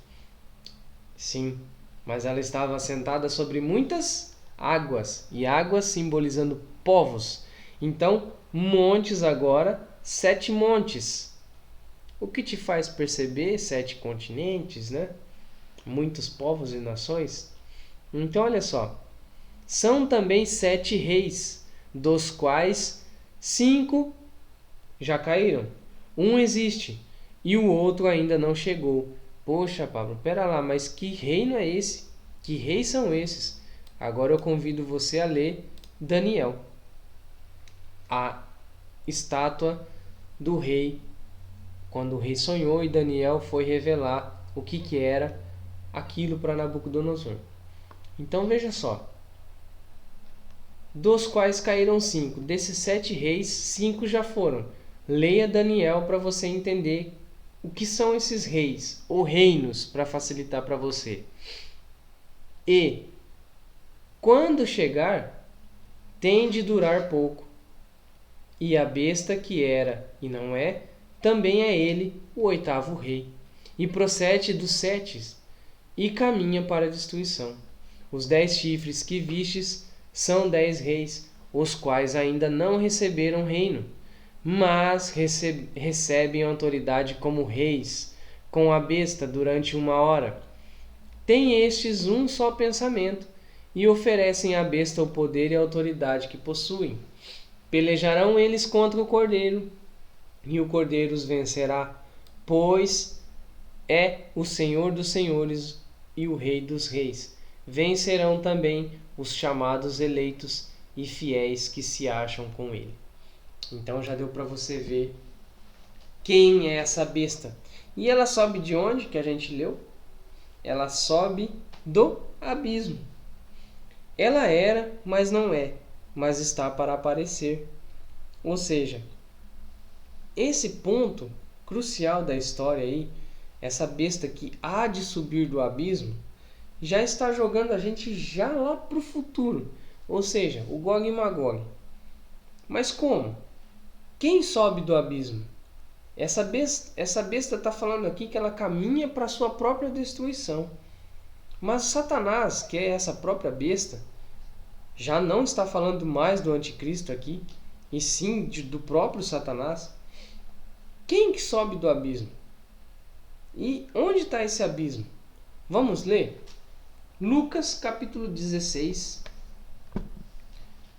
Sim, mas ela estava assentada sobre muitas águas, e águas simbolizando povos. Então, montes agora, 7 montes. O que te faz perceber 7 continentes, né? Muitos povos e nações. Então, olha só. São também 7 reis, dos quais 5 já caíram. Um existe e o outro ainda não chegou. Poxa, Pablo, pera lá, mas que reino é esse? Que reis são esses? Agora eu convido você a ler Daniel, a estátua do rei, quando o rei sonhou e Daniel foi revelar o que era aquilo para Nabucodonosor. Então veja só, dos quais caíram 5. Desses 7 reis, 5 já foram. Leia Daniel para você entender o que são esses reis, ou reinos, para facilitar para você. E, quando chegar, tem de durar pouco. E a besta que era e não é, também é ele, o 8º rei. E procede dos 7 e caminha para a destruição. Os 10 chifres que vistes são 10 reis, os quais ainda não receberam reino, mas recebem autoridade como reis, com a besta durante 1 hora. Têm estes um só pensamento, e oferecem à besta o poder e a autoridade que possuem. Pelejarão eles contra o cordeiro, e o cordeiro os vencerá, pois é o Senhor dos senhores e o Rei dos reis. Vencerão também os chamados eleitos e fiéis que se acham com ele. Então já deu para você ver quem é essa besta. E ela sobe de onde, que a gente leu? Ela sobe do abismo. Ela era, mas não é, mas está para aparecer. Ou seja, esse ponto crucial da história aí essa besta que há de subir do abismo, já está jogando a gente já lá para o futuro. Ou seja, o Gog e Magog. Mas como? Quem sobe do abismo? Essa besta está falando aqui que ela caminha para a sua própria destruição. Mas Satanás, que é essa própria besta, já não está falando mais do anticristo aqui, e sim do próprio Satanás. Quem que sobe do abismo? E onde está esse abismo? Vamos ler? Lucas capítulo 16,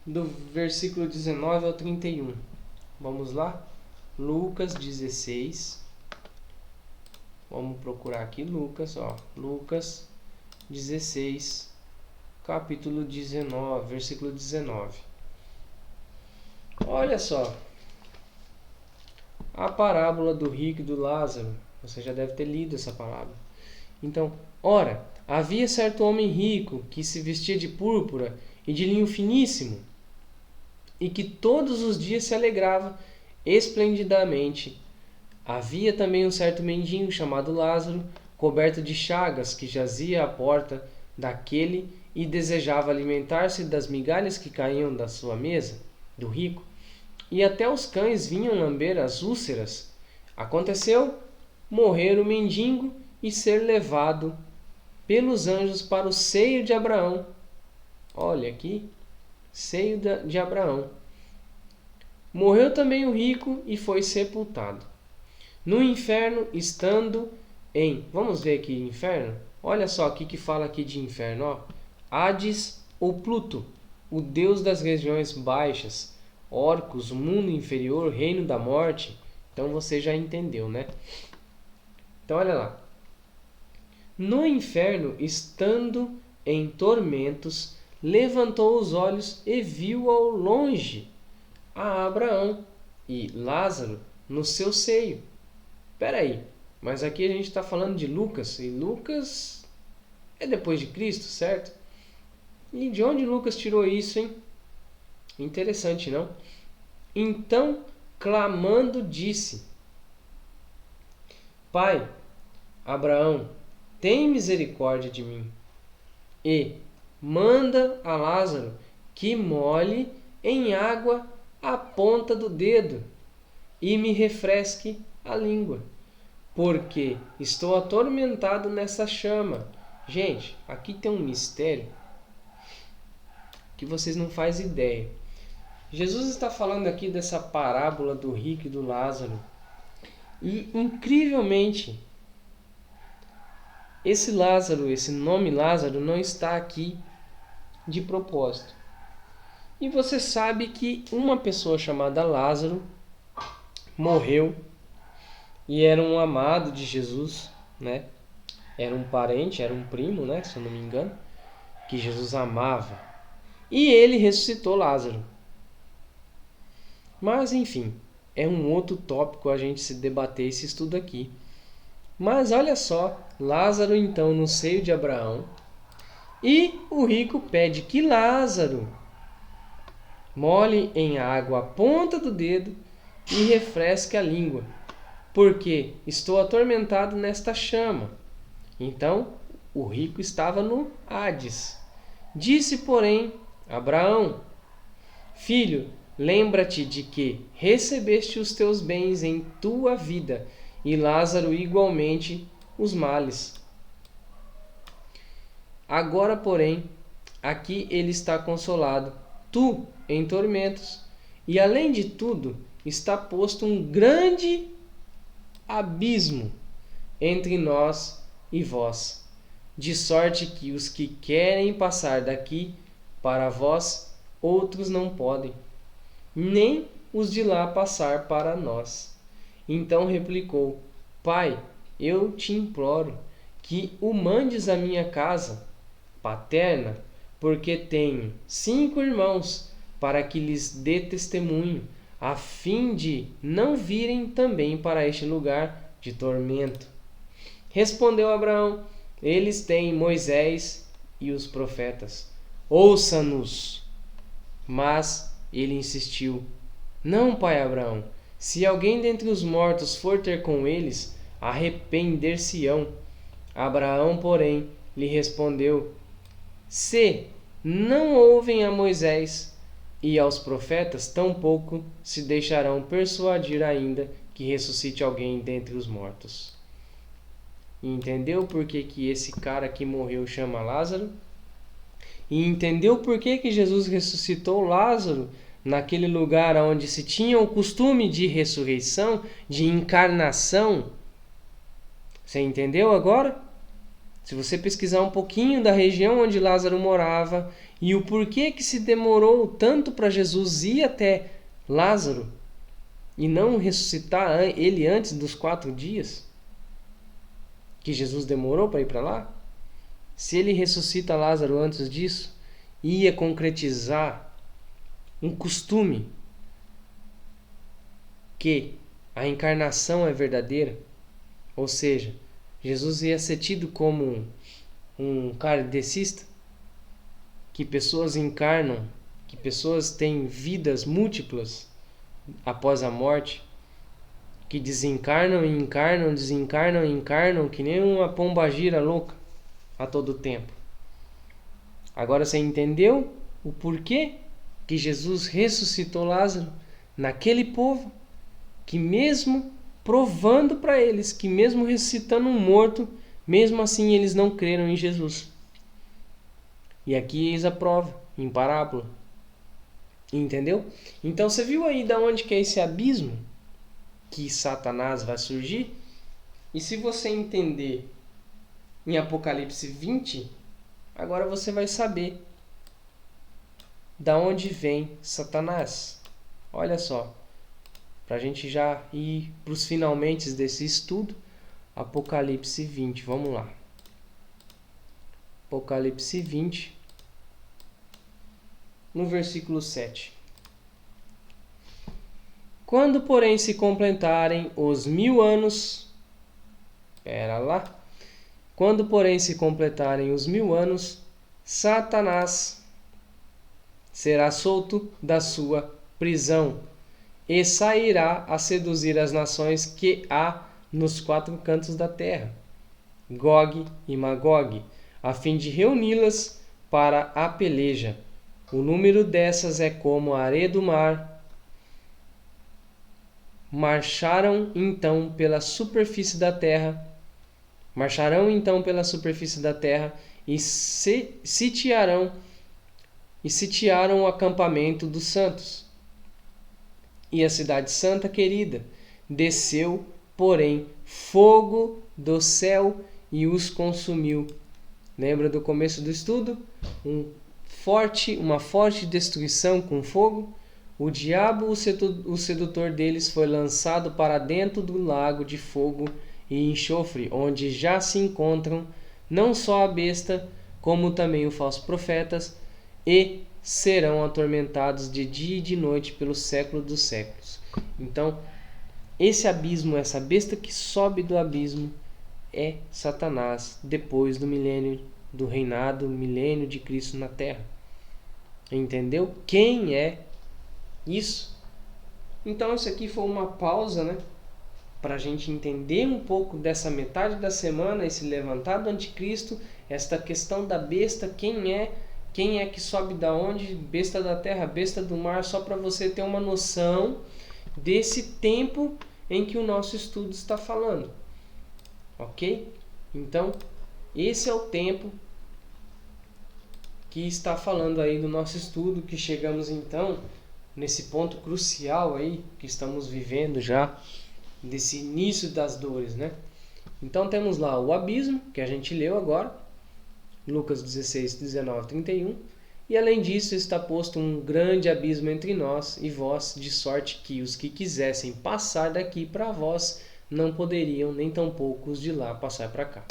do versículo 19 ao 31. Vamos lá? Lucas 16. Vamos procurar aqui Lucas, ó. Lucas 16, capítulo 19, versículo 19. Olha só. A parábola do rico e do Lázaro. Você já deve ter lido essa palavra. Então, ora, havia certo homem rico que se vestia de púrpura e de linho finíssimo, e que todos os dias se alegrava esplendidamente. Havia também um certo mendigo chamado Lázaro, coberto de chagas, que jazia à porta daquele e desejava alimentar-se das migalhas que caíam da sua mesa, do rico, e até os cães vinham lamber as úlceras. Aconteceu morrer o mendigo e ser levado pelos anjos para o seio de Abraão. Olha aqui, seio de Abraão. Morreu também o rico e foi sepultado. No inferno, estando em... Vamos ver aqui, inferno? Olha só o que fala aqui de inferno. Ó. Hades ou Pluto, o deus das regiões baixas. Orcus, o mundo inferior, reino da morte. Então você já entendeu, né? Então olha lá. No inferno, estando em tormentos, levantou os olhos e viu ao longe a Abraão e Lázaro no seu seio. Espera aí, mas aqui a gente está falando de Lucas, e Lucas é depois de Cristo, certo? E de onde Lucas tirou isso, hein? Interessante, não? Então, clamando, disse: Pai, Abraão, tem misericórdia de mim, e manda a Lázaro que molhe em água a ponta do dedo e me refresque a língua, porque estou atormentado nessa chama. Gente, aqui tem um mistério que vocês não fazem ideia. Jesus está falando aqui dessa parábola do rico e do Lázaro. E, incrivelmente, esse Lázaro, esse nome Lázaro, não está aqui de propósito. E você sabe que uma pessoa chamada Lázaro morreu e era um amado de Jesus, né? Era um parente, era um primo, né? Se eu não me engano, que Jesus amava. E ele ressuscitou Lázaro. Mas, enfim, é um outro tópico a gente se debater esse estudo aqui. Mas olha só, Lázaro então no seio de Abraão, e o rico pede que Lázaro molhe em água a ponta do dedo e refresque a língua, porque estou atormentado nesta chama. Então o rico estava no Hades. Disse, porém, Abraão: Filho, lembra-te de que recebeste os teus bens em tua vida, e Lázaro igualmente os males. Agora, porém, aqui ele está consolado, tu em tormentos, e além de tudo está posto um grande abismo entre nós e vós, de sorte que os que querem passar daqui para vós, outros não podem, nem os de lá passar para nós. Então replicou: Pai, eu te imploro que o mandes à minha casa paterna, porque tenho 5 irmãos, para que lhes dê testemunho, a fim de não virem também para este lugar de tormento. Respondeu Abraão: Eles têm Moisés e os profetas. Ouça-nos. Mas ele insistiu: Não, pai Abraão, se alguém dentre os mortos for ter com eles, arrepender-se-ão. Abraão, porém, lhe respondeu: se não ouvem a Moisés e aos profetas, tampouco se deixarão persuadir ainda que ressuscite alguém dentre os mortos. Entendeu por que esse cara que morreu chama Lázaro? E entendeu por que Jesus ressuscitou Lázaro naquele lugar onde se tinha o costume de ressurreição, de encarnação? Você entendeu agora? Se você pesquisar um pouquinho da região onde Lázaro morava e o porquê que se demorou tanto para Jesus ir até Lázaro e não ressuscitar ele antes dos 4 dias que Jesus demorou para ir para lá, se ele ressuscita Lázaro antes disso, ia concretizar um costume que a encarnação é verdadeira, ou seja, Jesus ia ser tido como um kardecista, que pessoas encarnam, que pessoas têm vidas múltiplas após a morte, que desencarnam e encarnam, desencarnam e encarnam, que nem uma pombagira louca a todo tempo. Agora você entendeu o porquê que Jesus ressuscitou Lázaro naquele povo, que mesmo provando para eles que mesmo ressuscitando um morto, mesmo assim eles não creram em Jesus. E aqui eis a prova, em parábola. Entendeu? Então você viu aí de onde que é esse abismo que Satanás vai surgir? E se você entender em Apocalipse 20, agora você vai saber da onde vem Satanás. Olha só, para a gente já ir para os finalmente desse estudo, Apocalipse 20, vamos lá. Apocalipse 20, no versículo 7. Quando, porém, se completarem os 1000 anos... Quando, porém, se completarem os 1000 anos, Satanás será solto da sua prisão e sairá a seduzir as nações que há nos 4 cantos da terra, Gog e Magog, a fim de reuni-las para a peleja. O número dessas é como a areia do mar. Marcharão então pela superfície da terra e sitiaram o acampamento dos santos. E a cidade santa querida desceu, porém, fogo do céu e os consumiu. Lembra do começo do estudo? Uma forte destruição com fogo. O diabo, o sedutor deles, foi lançado para dentro do lago de fogo e enxofre, onde já se encontram não só a besta, como também os falsos profetas, e serão atormentados de dia e de noite pelos séculos dos séculos. Então, esse abismo, essa besta que sobe do abismo, é Satanás, depois do milênio, do reinado, milênio de Cristo na Terra. Entendeu? Quem é isso? Então, isso aqui foi uma pausa, né? Para a gente entender um pouco dessa metade da semana, esse levantar do anticristo, esta questão da besta, quem é que sobe da onde, besta da terra, besta do mar, só para você ter uma noção desse tempo em que o nosso estudo está falando. Ok? Então, esse é o tempo que está falando aí do nosso estudo, que chegamos então nesse ponto crucial aí que estamos vivendo já, desse início das dores, né? Então temos lá o abismo, que a gente leu agora, Lucas 16, 19, 31, e além disso está posto um grande abismo entre nós e vós, de sorte que os que quisessem passar daqui para vós não poderiam, nem tampouco os de lá passar para cá.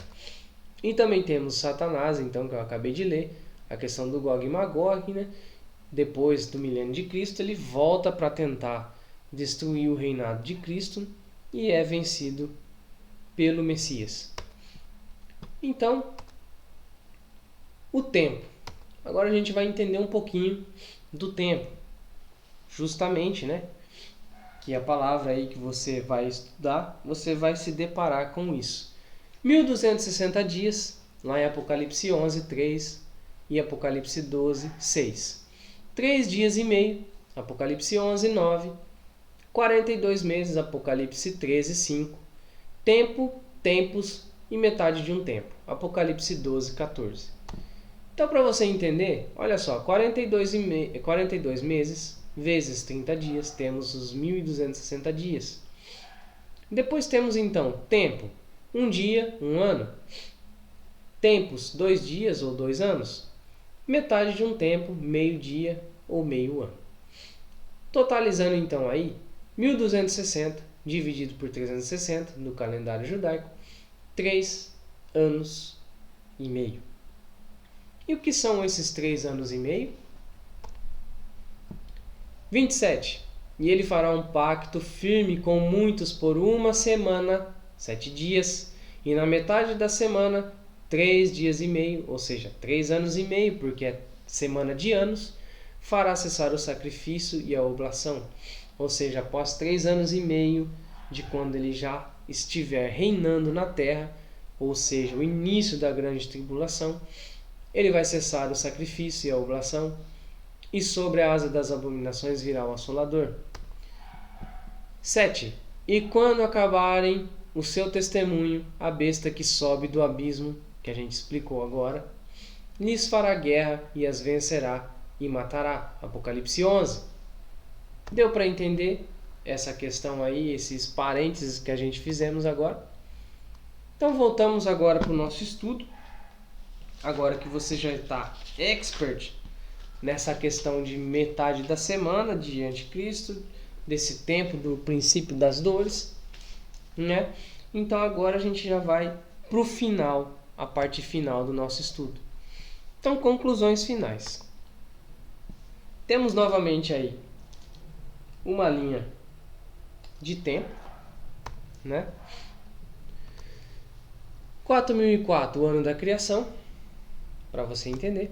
E também temos Satanás, então, que eu acabei de ler, a questão do Gog e Magog, né? Depois do milênio de Cristo, ele volta para tentar destruir o reinado de Cristo e é vencido pelo Messias. Então, o tempo. Agora a gente vai entender um pouquinho do tempo. Justamente, né? que a palavra aí que você vai estudar, você vai se deparar com isso. 1260 dias, lá em Apocalipse 11, 3 e Apocalipse 12, 6. 3 dias e meio, Apocalipse 11, 9. 42 meses, Apocalipse 13, 5. Tempo, tempos e metade de um tempo, Apocalipse 12, 14. Então, para você entender, olha só, 42 meses vezes 30 dias, temos os 1260 dias. Depois temos então tempo, um dia, um ano. Tempos, 2 dias ou 2 anos. Metade de um tempo, meio dia ou meio ano. Totalizando então aí, 1260 dividido por 360 no calendário judaico, 3 anos e meio. E o que são esses 3 anos e meio? 27. E ele fará um pacto firme com muitos por uma semana, 7 dias, e na metade da semana, 3 dias e meio, ou seja, 3 anos e meio, porque é semana de anos, fará cessar o sacrifício e a oblação. Ou seja, após 3 anos e meio de quando ele já estiver reinando na terra, ou seja, o início da grande tribulação, ele vai cessar o sacrifício e a oblação, e sobre a asa das abominações virá o assolador. 7. E quando acabarem o seu testemunho, a besta que sobe do abismo, que a gente explicou agora, lhes fará guerra e as vencerá e matará. Apocalipse 11. Deu para entender essa questão aí, esses parênteses que a gente fizemos agora? Então voltamos agora para o nosso estudo. Agora que você já está expert nessa questão de metade da semana de anticristo, desse tempo do princípio das dores, né? Então agora a gente já vai para o final, a parte final do nosso estudo. Então, conclusões finais. Temos novamente aí uma linha de tempo, né? 4004, o ano da criação, para você entender.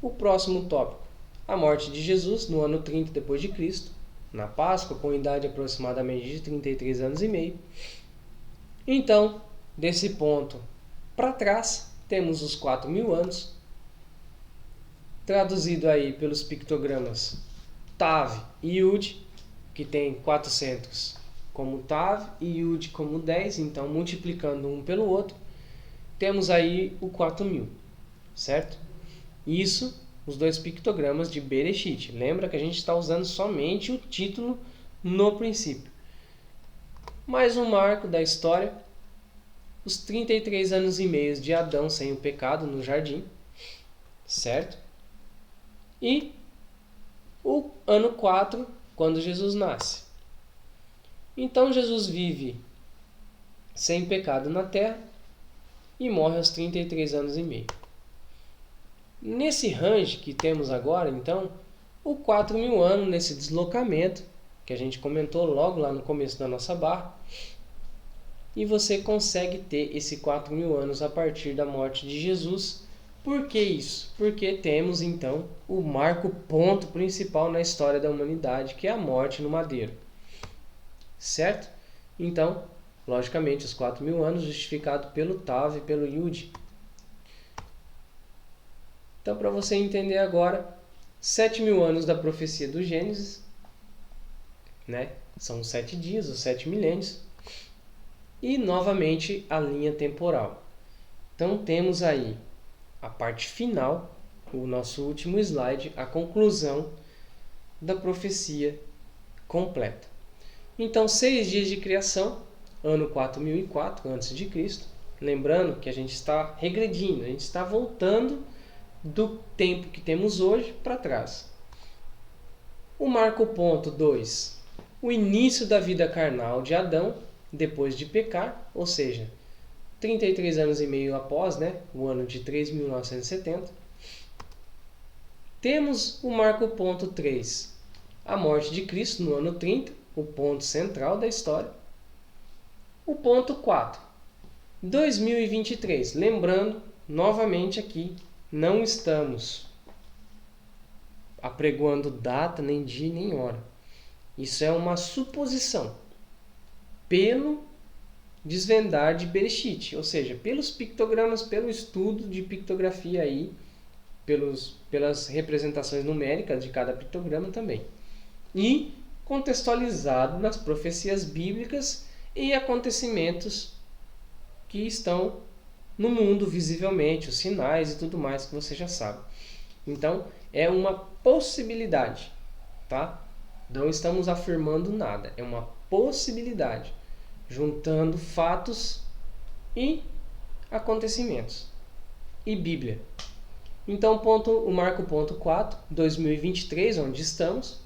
O próximo tópico, a morte de Jesus no ano 30 depois de Cristo, na Páscoa, com idade aproximadamente de 33 anos e meio. Então, desse ponto para trás, temos os 4.000 anos, traduzido aí pelos pictogramas Tav e Yud, que tem 400 como Tav e Yud como 10, então multiplicando um pelo outro, temos aí o 4.000, certo? Isso, os dois pictogramas de Bereshit. Lembra que a gente está usando somente o título no princípio. Mais um marco da história, os 33 anos e meio de Adão sem o pecado no jardim, certo? E o ano 4, quando Jesus nasce. Então Jesus vive sem pecado na terra e morre aos 33 anos e meio. Nesse range que temos agora, então, o 4.000 anos nesse deslocamento, que a gente comentou logo lá no começo da nossa barra, e você consegue ter esse 4.000 anos a partir da morte de Jesus. Por que isso? Porque temos, então, o marco ponto principal na história da humanidade, que é a morte no madeiro. Certo? Então, logicamente, os 4.000 anos justificado pelo Tav e pelo Yud. Então, para você entender agora, 7.000 anos da profecia do Gênesis, né? São 7 dias, os 7 milênios. E, novamente, a linha temporal. Então, temos aí a parte final, o nosso último slide, a conclusão da profecia completa. Então, 6 dias de criação, ano 4004 a.C. Lembrando que a gente está regredindo, a gente está voltando do tempo que temos hoje para trás. O marco ponto 2, o início da vida carnal de Adão, depois de pecar, ou seja, 33 anos e meio após, né, o ano de 3.970. Temos o marco ponto 3, a morte de Cristo no ano 30, o ponto central da história. O ponto 4, 2023. Lembrando, novamente aqui, não estamos apregoando data, nem dia, nem hora. Isso é uma suposição pelo desvendar de Bereshit, ou seja, pelos pictogramas, pelo estudo de pictografia aí, pelas representações numéricas de cada pictograma também. E contextualizado nas profecias bíblicas e acontecimentos que estão no mundo visivelmente, os sinais e tudo mais que você já sabe. Então, é uma possibilidade, tá? Não estamos afirmando nada, é uma possibilidade, juntando fatos e acontecimentos e Bíblia. Então, o marco ponto 4, 2023, onde estamos,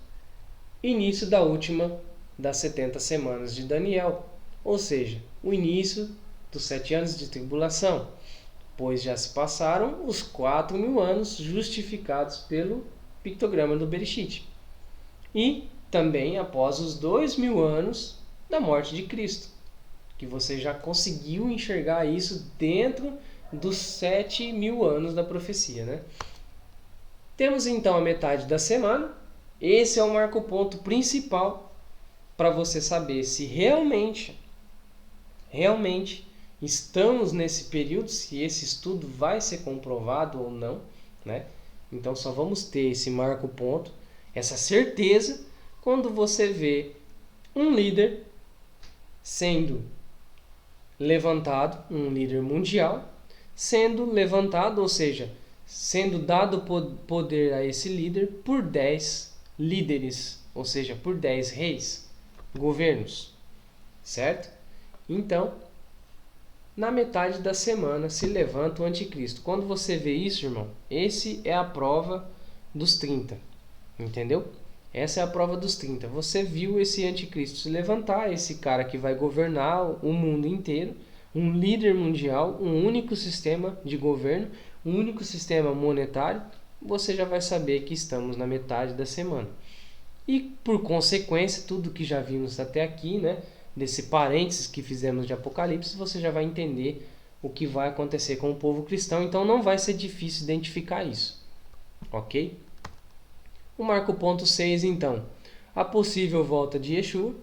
início da última das 70 semanas de Daniel, ou seja, o início dos 7 anos de tribulação, pois já se passaram os 4.000 anos justificados pelo pictograma do Bereshit. E também após os 2.000 anos da morte de Cristo, que você já conseguiu enxergar isso dentro dos 7.000 anos da profecia, né? Temos então a metade da semana. Esse é o marco ponto principal para você saber se realmente estamos nesse período, se esse estudo vai ser comprovado ou não, né? Então só vamos ter esse marco ponto, essa certeza, quando você vê um líder sendo levantado, um líder mundial, sendo levantado, ou seja, sendo dado poder a esse líder por 10 líderes, ou seja, por 10 reis, governos, certo? Então, na metade da semana se levanta o anticristo. Quando você vê isso, irmão, esse é a prova dos 30, entendeu? Essa é a prova dos 30. Você viu esse anticristo se levantar, esse cara que vai governar o mundo inteiro, um líder mundial, um único sistema de governo, um único sistema monetário, você já vai saber que estamos na metade da semana. E, por consequência, tudo que já vimos até aqui, né, desse parênteses que fizemos de Apocalipse, você já vai entender o que vai acontecer com o povo cristão, então não vai ser difícil identificar isso, ok? O marco ponto 6, então, a possível volta de Yeshua,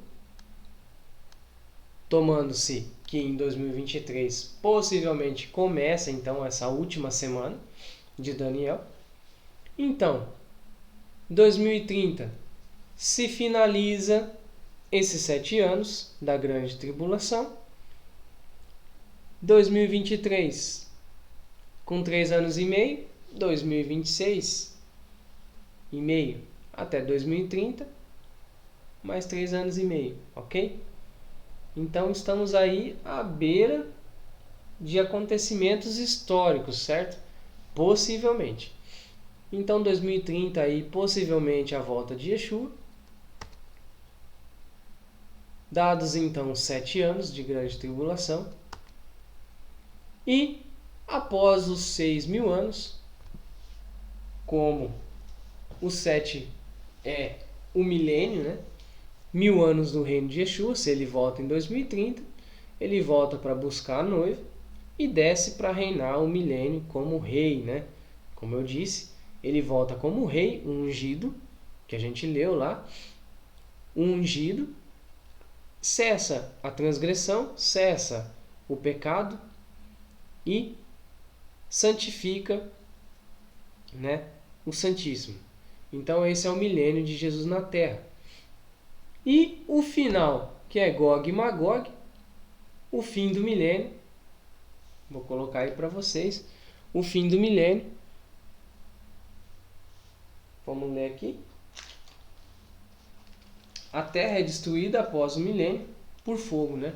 tomando-se que em 2023 possivelmente começa então essa última semana de Daniel. Então, 2030 se finaliza esses 7 anos da grande tribulação. 2023 com 3 anos e meio, 2026 e meio até 2030, mais 3 anos e meio, ok? Então estamos aí à beira de acontecimentos históricos, certo? Possivelmente. Então 2030 aí possivelmente a volta de Yeshua. Dados então 7 anos de grande tribulação. E após os 6.000 anos, como o 7 é o milênio, né? 1.000 anos do reino de Yeshua, se ele volta em 2030, ele volta para buscar a noiva e desce para reinar o milênio como rei, né? Como eu disse, ele volta como rei ungido, que a gente leu lá, ungido, cessa a transgressão, cessa o pecado e santifica, né, o Santíssimo. Então esse é o milênio de Jesus na Terra. E o final, que é Gog e Magog, o fim do milênio. Vou colocar aí para vocês. O fim do milênio. Vamos ler aqui. A terra é destruída após o milênio por fogo, né?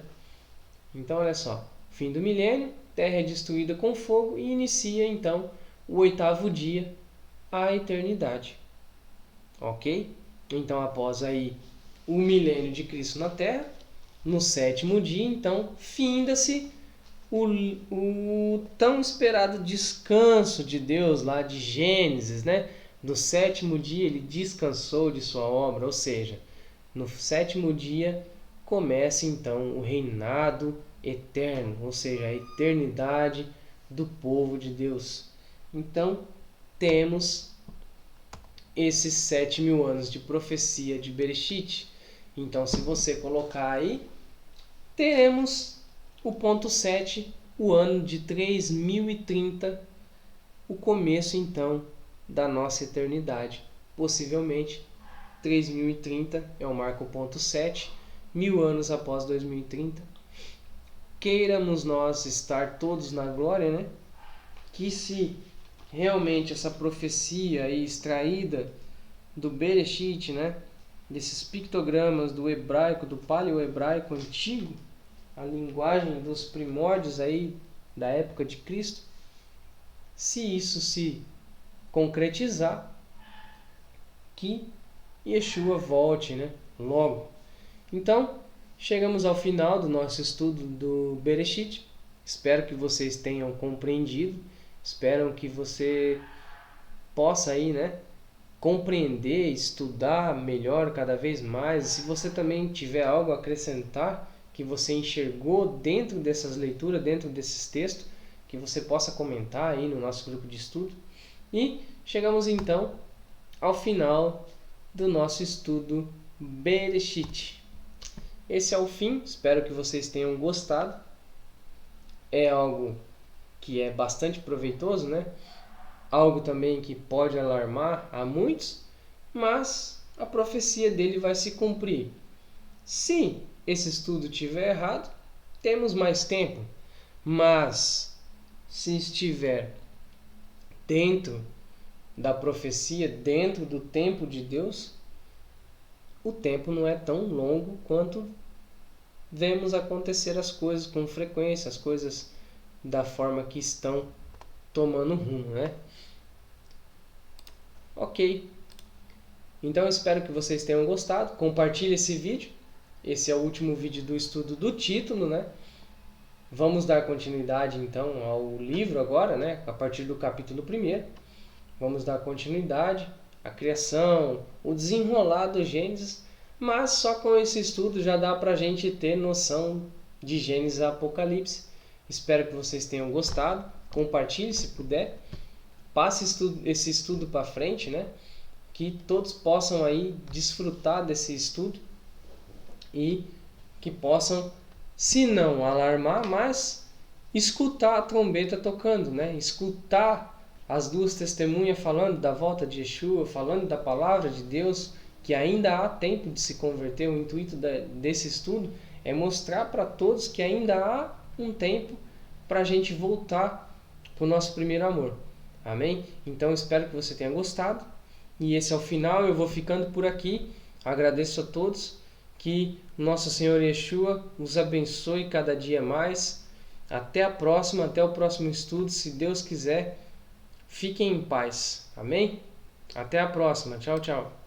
Então, olha só. Fim do milênio, terra é destruída com fogo e inicia, então, o 8º dia, a eternidade. Ok? Então, após aí o milênio de Cristo na Terra, no 7º dia, então, finda-se o tão esperado descanso de Deus lá de Gênesis, né? No 7º dia ele descansou de sua obra, ou seja, no 7º dia começa então o reinado eterno, ou seja, a eternidade do povo de Deus. Então, temos esses 7.000 anos de profecia de Bereshit, Então, se você colocar aí, teremos o ponto 7, o ano de 3030, o começo então da nossa eternidade. Possivelmente 3030 é o marco ponto 7, 1000 anos após 2030. Queiramos nós estar todos na glória, né? Que se realmente essa profecia aí extraída do Bereshit, né? Desses pictogramas do hebraico, do paleo-hebraico antigo, a linguagem dos primórdios aí da época de Cristo, se isso se concretizar, que Yeshua volte, né? Logo. Então, chegamos ao final do nosso estudo do Bereshit. Espero que vocês tenham compreendido. Espero que você possa aí, né, compreender, estudar melhor cada vez mais. Se você também tiver algo a acrescentar que você enxergou dentro dessas leituras, dentro desses textos, que você possa comentar aí no nosso grupo de estudo. E chegamos então ao final do nosso estudo Bereshit. Esse é o fim, espero que vocês tenham gostado. É algo que é bastante proveitoso, né? Algo também que pode alarmar a muitos, mas a profecia dele vai se cumprir. Se esse estudo estiver errado, temos mais tempo, mas se estiver dentro da profecia, dentro do tempo de Deus, o tempo não é tão longo quanto vemos acontecer as coisas com frequência, as coisas da forma que estão tomando rumo, né? Ok. Então espero que vocês tenham gostado. Compartilhe esse vídeo. Esse é o último vídeo do estudo do título, né? Vamos dar continuidade então ao livro agora, né? A partir do capítulo 1. Vamos dar continuidade à criação, o desenrolar do Gênesis, mas só com esse estudo já dá para a gente ter noção de Gênesis e Apocalipse. Espero que vocês tenham gostado. Compartilhe se puder. Passe esse estudo para frente, né? Que todos possam aí desfrutar desse estudo e que possam, se não alarmar, mas escutar a trombeta tocando, né? Escutar as duas testemunhas falando da volta de Yeshua, falando da palavra de Deus, que ainda há tempo de se converter. O intuito desse estudo é mostrar para todos que ainda há um tempo para a gente voltar para o nosso primeiro amor. Amém? Então espero que você tenha gostado. E esse é o final. Eu vou ficando por aqui. Agradeço a todos. Que nosso Senhor Yeshua os abençoe cada dia mais. Até a próxima, até o próximo estudo. Se Deus quiser, fiquem em paz. Amém? Até a próxima. Tchau, tchau.